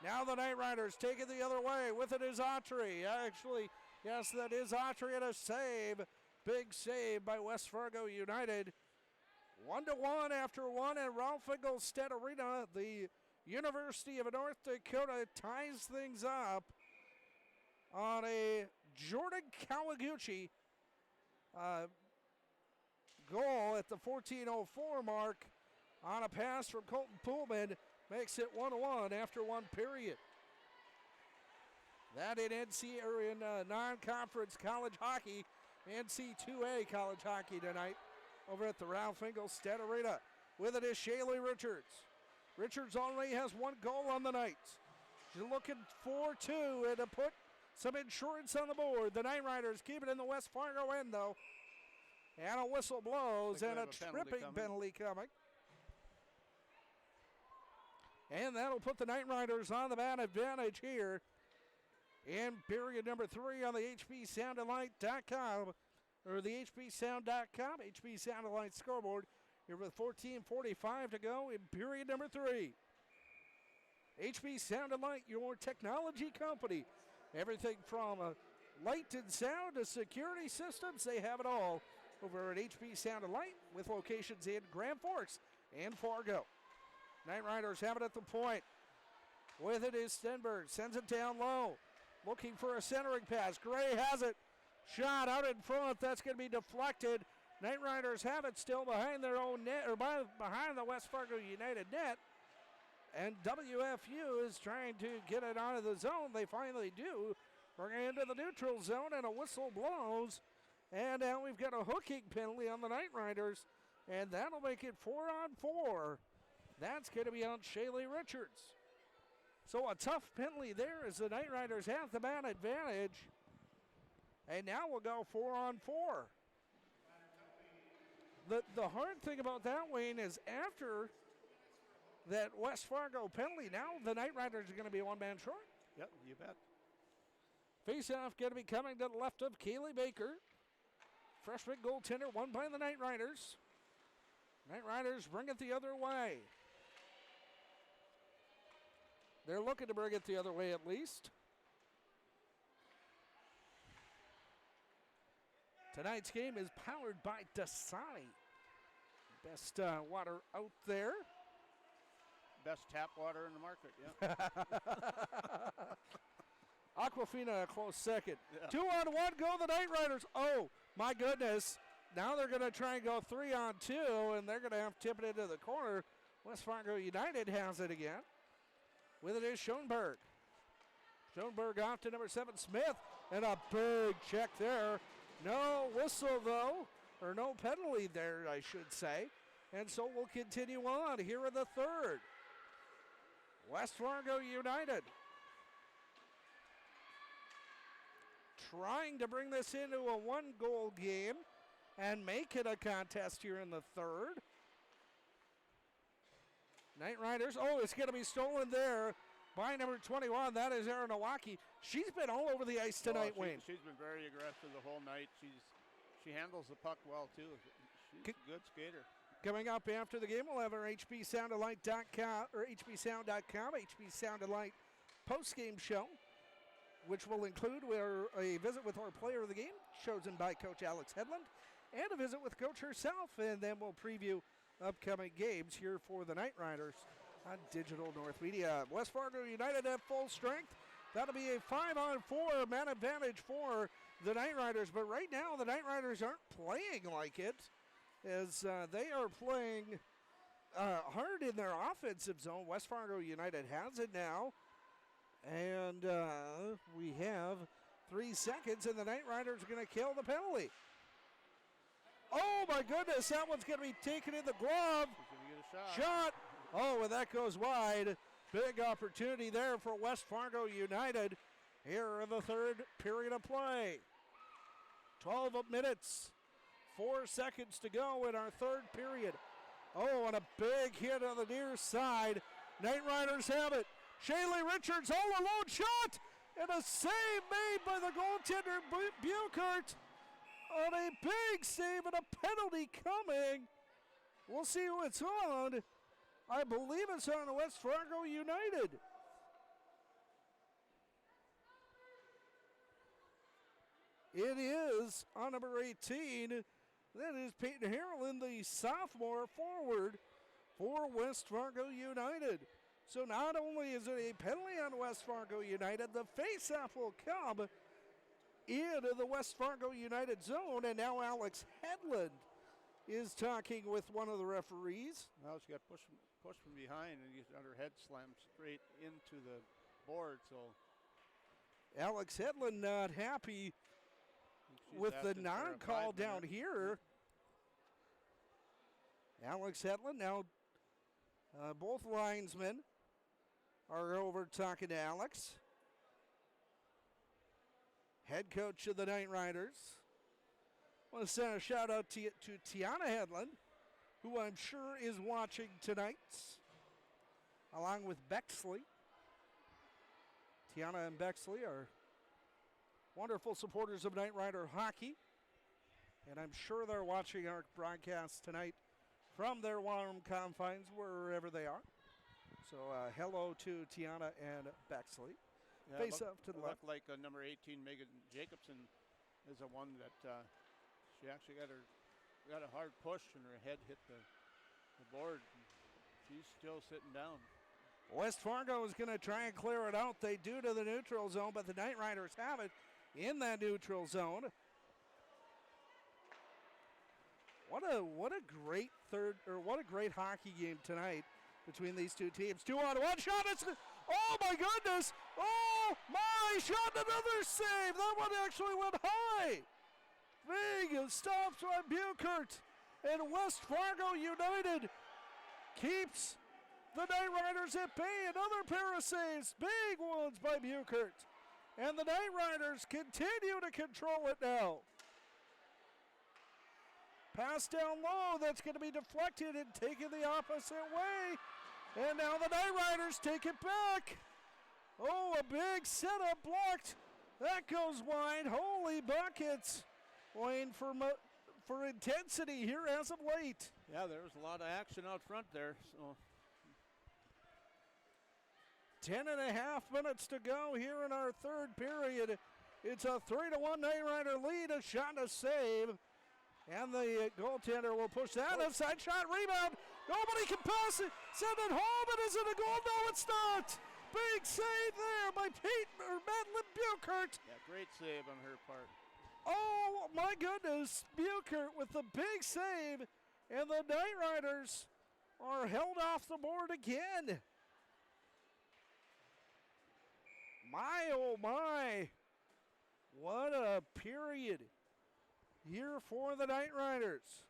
Now the KnightRiders take it the other way. With it is Autry. Actually, yes, that is Autry and a save. Big save by West Fargo United. 1-1 after one at Ralph Engelstedt Arena. The University of North Dakota ties things up on a Jordan Kawaguchi goal at the 14:04 mark on a pass from Colton Pullman. Makes it 1-1 after one period. That in NC or in non-conference college hockey, NC2A college hockey tonight over at the Ralph Engelstedt Arena. With it is Shaylee Richards. Richards only has one goal on the night. She's looking for two and to put some insurance on the board. The KnightRiders keep it in the West Fargo end though. And a whistle blows and a tripping penalty coming. And that'll put the KnightRiders on the man advantage here in period number 3 on the HPSoundandLight.com or the HPSound.com, HP Sound and Light scoreboard here with 14:45 to go in period number 3. HP Sound and Light, your technology company. Everything from light and sound to security systems, they have it all over at HP Sound and Light with locations in Grand Forks and Fargo. KnightRiders have it at the point. With it is Stenberg, sends it down low. Looking for a centering pass. Gray has it. Shot out in front. That's going to be deflected. KnightRiders have it still behind their own net, or behind the West Fargo United net. And WFU is trying to get it out of the zone. They finally do. Bring it into the neutral zone, and a whistle blows. And now we've got a hooking penalty on the KnightRiders, and that'll make it 4-on-4. That's going to be on Shaylee Richards. So a tough penalty there as the KnightRiders have the man advantage. And now we'll go 4-on-4. The hard thing about that, Wayne, is after that West Fargo penalty, now the KnightRiders are going to be one man short.
Yep, you bet.
Face-off going to be coming to the left of Kaylee Baker. Freshman goaltender won by the KnightRiders. KnightRiders bring it the other way. They're looking to bring it the other way at least. Tonight's game is powered by Dasani. Best water out there.
Best tap water in the market, yeah.
Aquafina a close second. Yeah. 2-on-1 go the KnightRiders. Oh, my goodness. Now they're going to try and go 3-on-2, and they're going to have to tip it into the corner. West Fargo United has it again. With it is Schoenberg. Schoenberg off to number 7, Smith. And a big check there. No whistle, though. Or no penalty there, I should say. And so we'll continue on here in the third. West Fargo United trying to bring this into a one-goal game and make it a contest here in the third. KnightRiders, oh, it's going to be stolen there by number 21. That is Erin Owaki. She's been all over the ice tonight, Wayne.
She's been very aggressive the whole night. She handles the puck well, too. She's a good skater.
Coming up after the game, we'll have our HPSoundandLight.com or HPSound.com, HP Sound and Light post-game show, which will include a visit with our player of the game, chosen by Coach Alex Hedlund, and a visit with Coach herself, and then we'll preview upcoming games here for the KnightRiders on Digital North Media. West Fargo United at full strength. That'll be a 5-on-4 man advantage for the KnightRiders, but right now the KnightRiders aren't playing like it, as they are playing hard in their offensive zone. West Fargo United has it now, and we have 3 seconds, and the KnightRiders are going to kill the penalty. Oh my goodness, that one's going to be taken in the glove.
He's going to get a shot.
Oh, and that goes wide. Big opportunity there for West Fargo United here in the third period of play. 12 minutes, 4 seconds to go in our third period. Oh, and a big hit on the near side. KnightRiders have it. Shaylee Richards all alone shot, and a save made by the goaltender Buchert on a big save and a penalty coming. We'll see who it's on. I believe it's on West Fargo United. It is on number 18. That is Peyton Harlan, the sophomore forward for West Fargo United. So not only is it a penalty on West Fargo United, the faceoff will come into the West Fargo United zone, and now Alex Hedlund is talking with one of the referees.
Well, she got pushed from behind, and her head slammed straight into the board. So
Alex Hedlund not happy with the non-call down here. Alex Hedlund now, both linesmen are over talking to Alex. Head coach of the KnightRiders. I want to send a shout out to Tiana Hedlund, who I'm sure is watching tonight, along with Bexley. Tiana and Bexley are wonderful supporters of KnightRider hockey, and I'm sure they're watching our broadcast tonight from their warm confines, wherever they are. So hello to Tiana and Bexley.
Yeah,
Face up to the left.
Like number 18, Megan Jacobson, is the one that she actually got a hard push, and her head hit the board. She's still sitting down.
West Fargo is going to try and clear it out. They do to the neutral zone, but the KnightRiders have it in that neutral zone. What a great what a great hockey game tonight between these two teams. 2-on-1 shot. Oh my goodness! Oh my! Shot, another save. That one actually went high. Big stops by Buchert, and West Fargo United keeps the KnightRiders at bay. Another pair of saves, big ones by Buchert, and the KnightRiders continue to control it now. Pass down low, that's going to be deflected and taken the opposite way. And now the KnightRiders take it back. Oh, a big setup blocked. That goes wide. Holy buckets. Wayne for intensity here as of late.
Yeah, there was a lot of action out front there. So
10.5 minutes to go here in our third period. It's a 3-1 KnightRider lead, a shot and a save. And the goaltender will push that inside shot, rebound. Nobody can pass it. Send it home. And is it a goal? No, it's not. Big save there by Madeline Buchert.
Yeah, great save on her part.
Oh my goodness, Buchert with the big save, and the KnightRiders are held off the board again. My oh my, what a period here for the KnightRiders.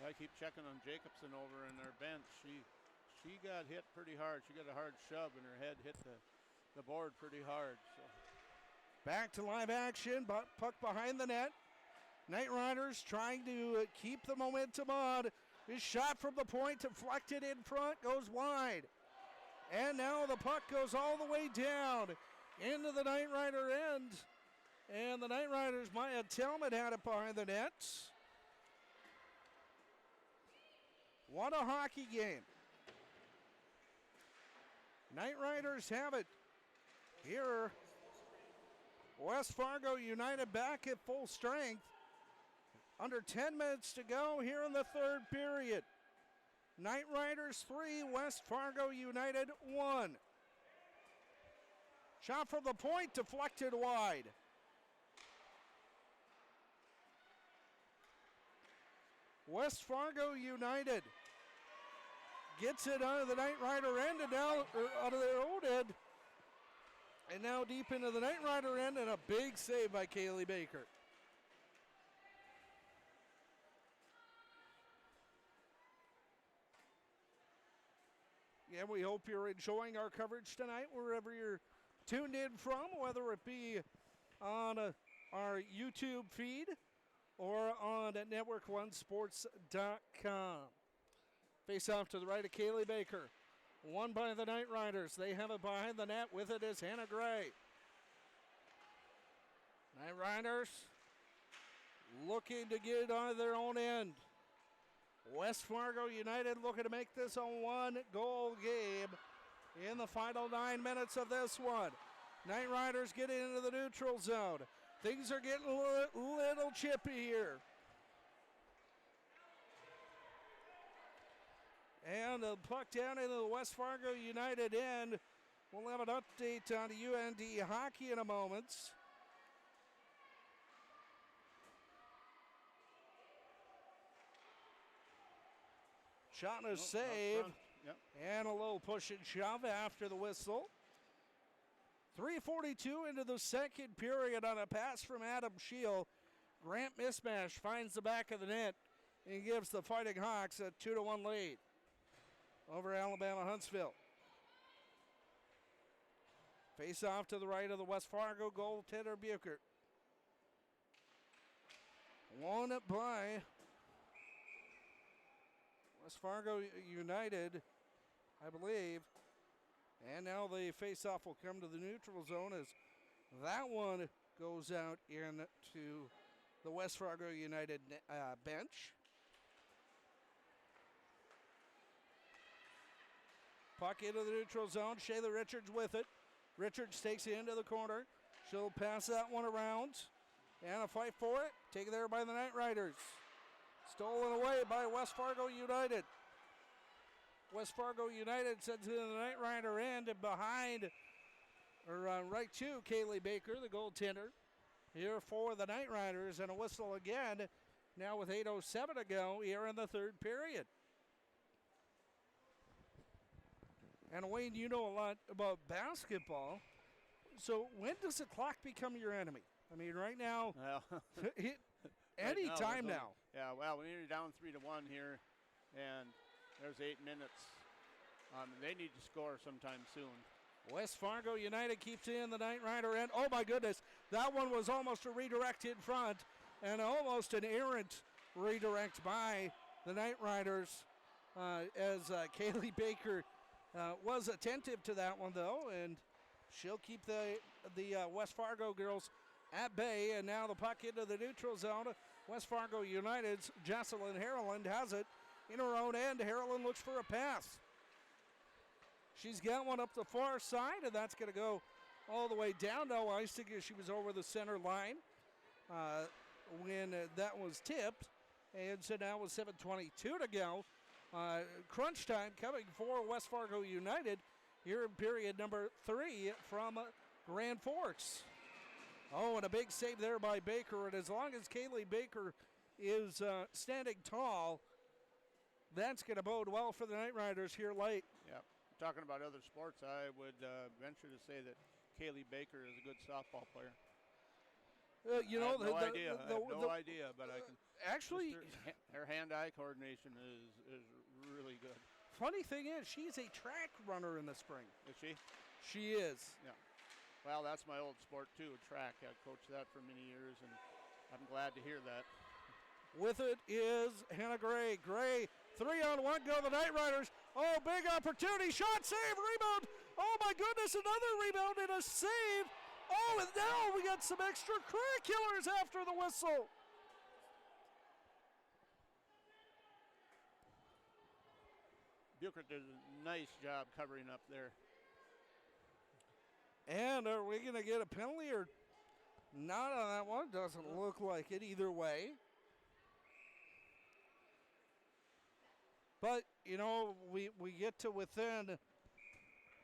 I keep checking on Jacobson over in their bench. She got hit pretty hard. She got a hard shove, and her head hit the board pretty hard. So.
Back to live action, puck behind the net. KnightRiders trying to keep the momentum on. His shot from the point, deflected in front, goes wide. And now the puck goes all the way down into the KnightRider end. And the KnightRiders, Maya Tillman had it behind the net. What a hockey game. KnightRiders have it here. West Fargo United back at full strength. Under 10 minutes to go here in the third period. KnightRiders 3, West Fargo United 1. Shot from the point, deflected wide. West Fargo United gets it out of the KnightRider end and now out of their own end. And now deep into the KnightRider end, and a big save by Kaylee Baker. Again, we hope you're enjoying our coverage tonight wherever you're tuned in from, whether it be on our YouTube feed or on network1sports.com. Face off to the right of Kaylee Baker. Won by the KnightRiders. They have it behind the net. With it is Hannah Gray. KnightRiders looking to get it on their own end. West Fargo United looking to make this a one-goal game in the final 9 minutes of this one. KnightRiders getting into the neutral zone. Things are getting a little chippy here. And the puck down into the West Fargo United end. We'll have an update on the UND hockey in a moment. Shot and a save.
Yep.
And a little push and shove after the whistle. 3:42 into the second period on a pass from Adam Scheel. Grant Mismash finds the back of the net and gives the Fighting Hawks a 2-1 lead over Alabama Huntsville. Face off to the right of the West Fargo goaltender Buchert. Won it by West Fargo United, I believe. And now the face-off will come to the neutral zone as that one goes out into the West Fargo United bench. Puck into the neutral zone. Shayla Richards with it. Richards takes it into the corner. She'll pass that one around. And a fight for it. Taken there by the KnightRiders. Stolen away by West Fargo United. West Fargo United sends it to the KnightRider end and behind, or right to Kaylee Baker, the goaltender. Here for the KnightRiders, and a whistle again. Now with 8:07 to go here in the third period. And Wayne, you know a lot about basketball. So when does the clock become your enemy? I mean, right now,
Well,
any
right
time
there's
now.
Yeah, well, we're down 3-1 here, and there's 8 minutes. They need to score sometime soon.
West Fargo United keeps in the KnightRider end. Oh my goodness, that one was almost a redirect in front, and almost an errant redirect by the KnightRiders as Kaylee Baker was attentive to that one though, and she'll keep the West Fargo girls at bay. And now the puck into the neutral zone. West Fargo United's Jocelyn Harland has it in her own end. Harland looks for a pass. She's got one up the far side, and that's going to go all the way down. No icing as she was over the center line when that was tipped. And so now with 7:22 to go, crunch time coming for West Fargo United here in period number 3 from Grand Forks. Oh, and a big save there by Baker. And as long as Kaylee Baker is standing tall, that's going to bode well for the KnightRiders here late.
Yeah. Talking about other sports, I would venture to say that Kaylee Baker is a good softball player.
You know,
I have no idea, but I can.
Actually,
her hand-eye coordination is really good.
Funny thing is, she's a track runner in the spring.
Is she?
She is.
Yeah. Well, that's my old sport too, track. I coached that for many years, and I'm glad to hear that.
With it is Hannah Gray. Gray, 3-on-1 go the KnightRiders. Oh, big opportunity. Shot, save, rebound. Oh, my goodness, another rebound and a save. Oh, and now we got some extracurriculars after the whistle.
Buchert did a nice job covering up there.
And are we going to get a penalty or not on that one? Doesn't look like it either way. But, you know, we get to within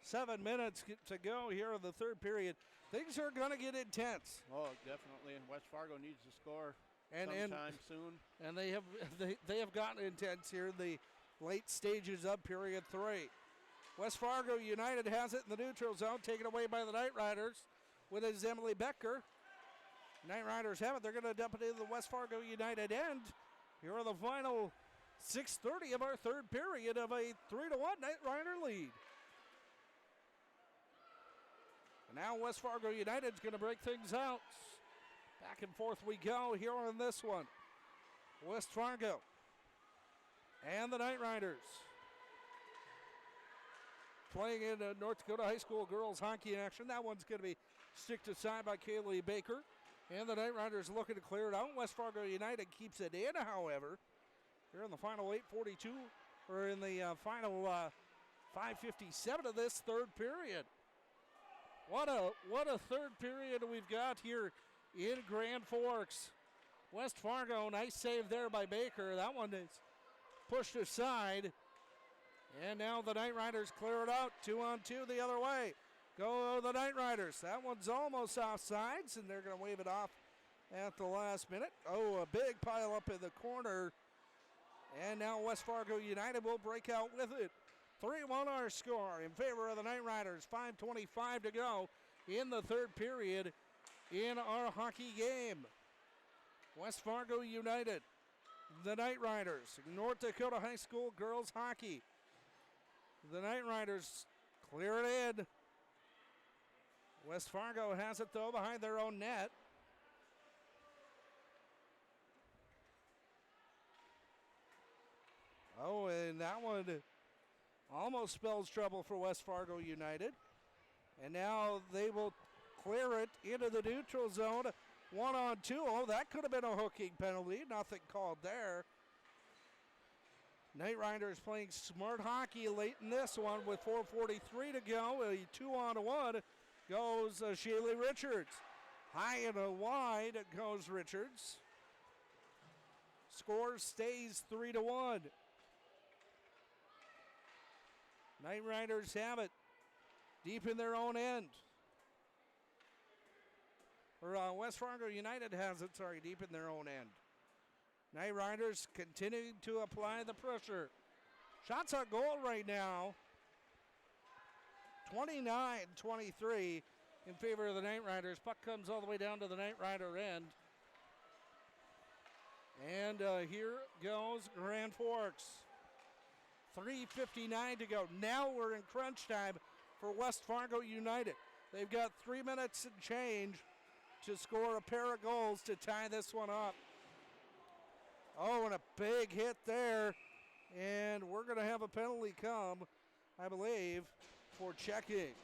7 minutes to go here in the third period. Things are going to get intense.
Oh, definitely. And West Fargo needs to score
and
sometime soon.
And they have gotten intense here in the late stages of period 3. West Fargo United has it in the neutral zone, taken away by the KnightRiders. With it is Emily Becker. KnightRiders have it. They're going to dump it into the West Fargo United end. Here are the final 6:30 of our third period of a 3-1 Knight Rider lead. And now West Fargo United's going to break things out. Back and forth we go here on this one. West Fargo and the Knight Riders playing in North Dakota High School girls hockey action. That one's going to be sticked aside by Kaylee Baker. And the Knight Riders looking to clear it out. West Fargo United keeps it in, however. Here in the final 8:42, or in the final 5:57 of this third period. What a third period we've got here in Grand Forks. West Fargo, nice save there by Baker. That one is pushed aside. And now the Knight Riders clear it out. 2-on-2 the other way. Go the Knight Riders. That one's almost offsides, and they're going to wave it off at the last minute. Oh, a big pile up in the corner. And now West Fargo United will break out with it. 3-1 our score in favor of the Knight Riders. 5:25 to go in the third period in our hockey game. West Fargo United, the Knight Riders, North Dakota High School girls hockey. The Knight Riders clear it in. West Fargo has it though behind their own net. Oh, and that one almost spells trouble for West Fargo United. And now they will clear it into the neutral zone. 1-on-2. Oh, that could have been a hooking penalty. Nothing called there. Knight Riders playing smart hockey late in this one with 4:43 to go. A 2-on-1 goes Shaylee Richards. High and wide goes Richards. Score stays 3-1. Knight Riders have it deep in their own end. Or West Fargo United has it, deep in their own end. Knight Riders continuing to apply the pressure. Shots on goal right now. 29-23 in favor of the Knight Riders. Puck comes all the way down to the Knight Rider end. And here goes Grand Forks. 3:59 to go. Now we're in crunch time for West Fargo United. They've got 3 minutes and change to score a pair of goals to tie this one up. Oh, and a big hit there. And we're going to have a penalty come, I believe, for checking.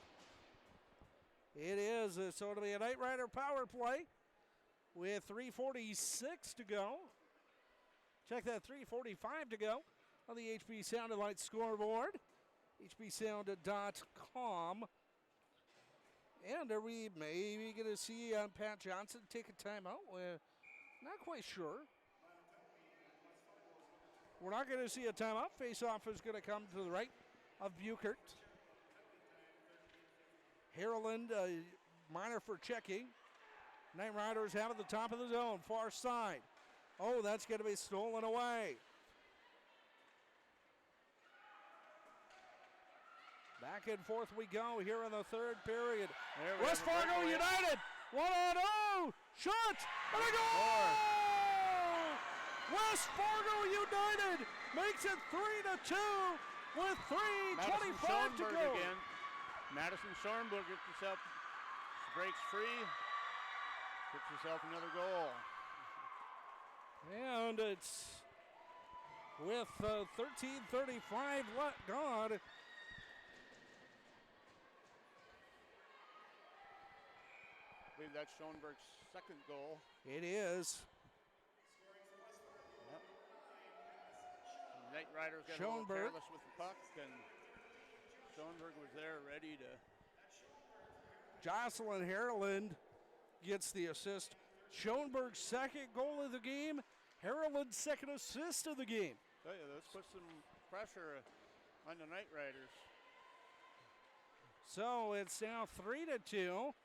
It is, so it'll be a Knight Rider power play with 3:46 to go. Check that, 3:45 to go on the HB Sound and Light scoreboard, hbsound.com. And are we maybe going to see Pat Johnson take a timeout? We're not quite sure. We're not going to see a timeout. Face-off is going to come to the right of Buchert. Harland, minor for checking. Knight Riders have at the top of the zone, far side. Oh, that's going to be stolen away. Back and forth we go here in the third period. West Fargo United, 1-0, shot, and a goal! West Fargo United makes it 3-2 with 3:25 to go.
Again. Madison Schoenberg gets herself, breaks free, gets herself another goal.
And it's with 13:35 gone.
I believe that's Schoenberg's second goal.
It is.
Yep. Knight Riders got a little careless with the puck, and Schoenberg was there ready to.
Jocelyn Harland gets the assist. Schoenberg's second goal of the game. Harland's second assist of the game.
Tell you, let's put some pressure on the Knight Riders.
So it's now 3-2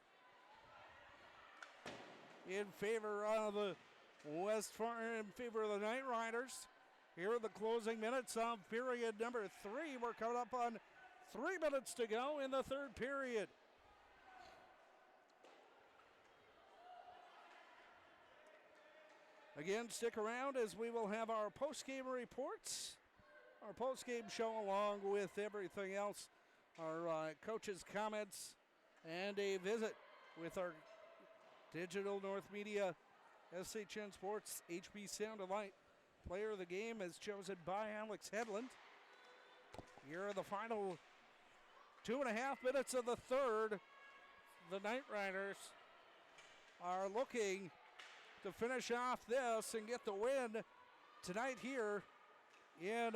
in favor of the in favor of the Knight Riders. Here are the closing minutes of period number 3. We're coming up on 3 minutes to go in the third period. Again, stick around as we will have our post-game reports, our post-game show along with everything else, our coaches' comments, and a visit with our Digital North Media SHN Sports HB Sound and Light. Player of the game is chosen by Alex Hedlund. Here are the final 2.5 minutes of the third. The KnightRiders are looking to finish off this and get the win tonight here in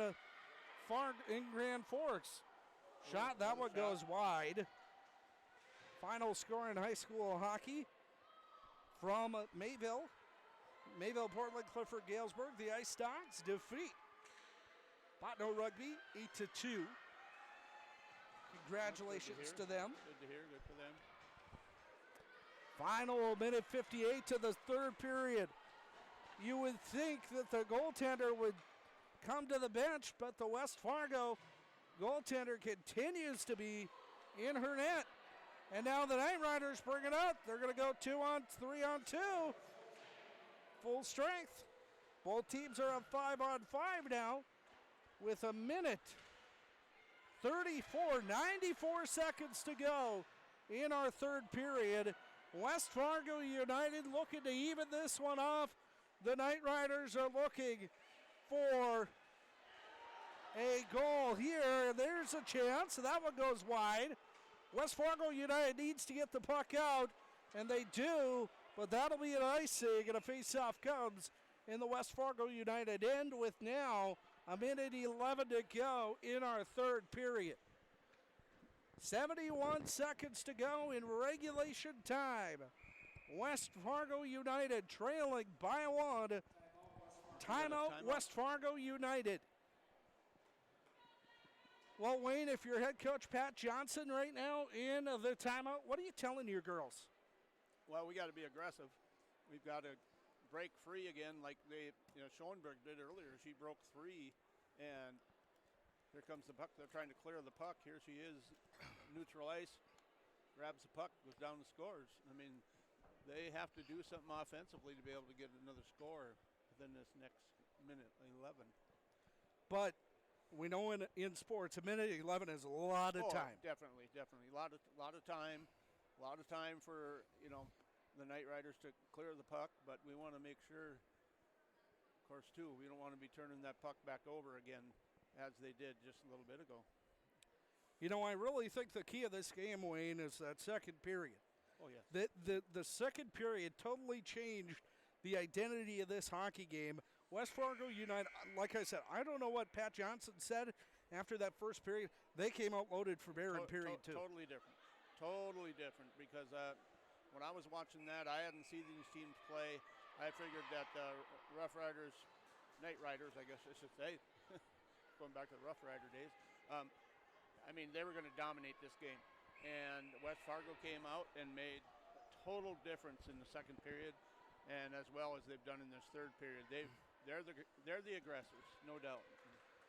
Grand Forks. Shot, that one goes wide. Final score in high school hockey from Mayville, Portland, Clifford, Galesburg. The Ice Dogs defeat Botno Rugby 8-2. Congratulations to them.
Good to hear, good for them.
Final minute 58 to the third period. You would think that the goaltender would come to the bench, but the West Fargo goaltender continues to be in her net. And now the KnightRiders bring it up. They're going to go 3-on-2. Full strength. Both teams are on 5-on-5 now with a minute 94 seconds to go in our third period. West Fargo United looking to even this one off. The KnightRiders are looking for a goal here. There's a chance. That one goes wide. West Fargo United needs to get the puck out, and they do, but that'll be an icing, and a face-off comes in the West Fargo United end with now a minute 11 to go in our third period. 71 seconds to go in regulation time. West Fargo United trailing by one. Timeout, West Fargo United. Well, Wayne, if you're head coach Pat Johnson right now in the timeout, what are you telling your girls?
Well, we got to be aggressive. We've got to break free again like Schoenberg did earlier. She broke free, and here comes the puck. They're trying to clear the puck. Here she is, neutral ice, grabs the puck, goes down and scores. I mean, they have to do something offensively to be able to get another score within this next minute 11.
But we know in sports, a minute 11 is a lot of time.
Definitely. A lot of time for, the KnightRiders to clear the puck, but we want to make sure, of course, too, we don't want to be turning that puck back over again as they did just a little bit ago.
I really think the key of this game, Wayne, is that second period.
Oh, yes.
The second period totally changed the identity of this hockey game. West Fargo United, like I said, I don't know what Pat Johnson said after that first period. They came out loaded for bear in period two.
Totally different because when I was watching that, I hadn't seen these teams play. I figured that KnightRiders, I guess I should say, going back to the Rough Rider days, they were going to dominate this game. And West Fargo came out and made a total difference in the second period, and as well as they've done in this third period. They're the aggressors, no doubt.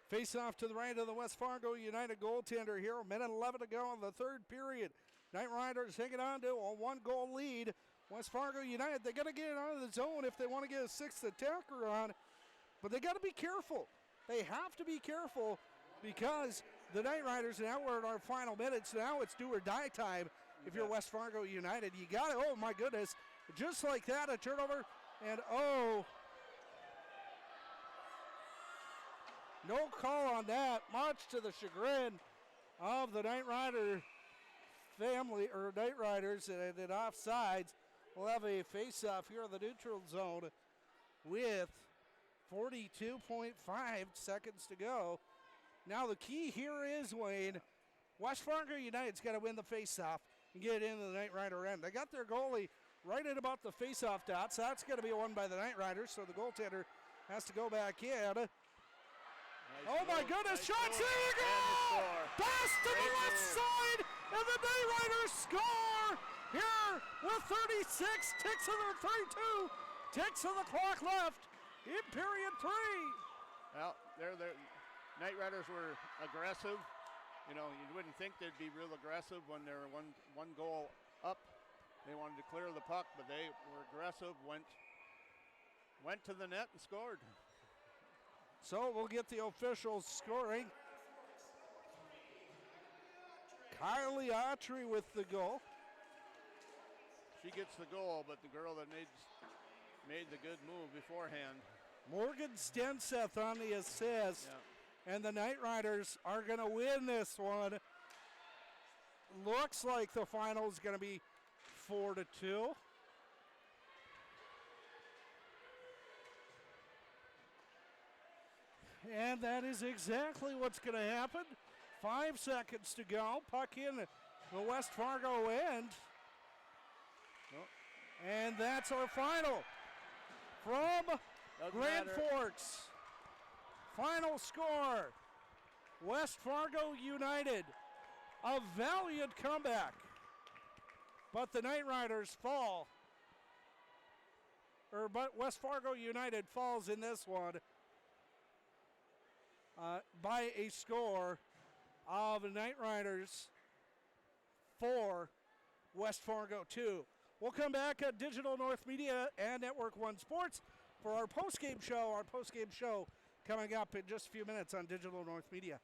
Face off to the right of the West Fargo United goaltender here. A minute 11 to go in the third period. KnightRiders hanging on to a one-goal lead. West Fargo United, they got to get it out of the zone if they want to get a sixth attacker on. But they got to be careful. They have to be careful because the KnightRiders, now we're in our final minutes. Now it's do or die time. If you're West Fargo United, you got it. Oh, my goodness. Just like that, a turnover. And, no call on that, much to the chagrin of the KnightRider family, or KnightRiders, and it offsides. We'll have a face-off here in the neutral zone with 42.5 seconds to go. Now the key here is, Wayne, West Fargo United's got to win the face-off and get it into the KnightRider end. They got their goalie right at about the face-off dots. That's going to be won by the KnightRiders, so the goaltender has to go back in. Oh my goodness, shots, here you go! Pass to the left side, and the KnightRiders score here with 36 ticks of the 32 ticks of the clock left in period three.
Well, the KnightRiders were aggressive. You wouldn't think they'd be real aggressive when they're one goal up. They wanted to clear the puck, but they were aggressive, went went to the net and scored.
So we'll get the officials scoring. Kylie Autry with the goal.
She gets the goal, but the girl that made the good move beforehand.
Morgan Stenseth on the assist.
Yeah.
And the KnightRiders are going to win this one. Looks like the final is going to be 4-2. And that is exactly what's going to happen. 5 seconds to go. Puck in the West Fargo end. And that's our final from Grand Forks. Final score, West Fargo United. A valiant comeback, but the KnightRiders fall. But West Fargo United falls in this one by a score of the KnightRiders 4, West Fargo 2. We'll come back at Digital North Media and Network One Sports for our postgame show. Our postgame show coming up in just a few minutes on Digital North Media.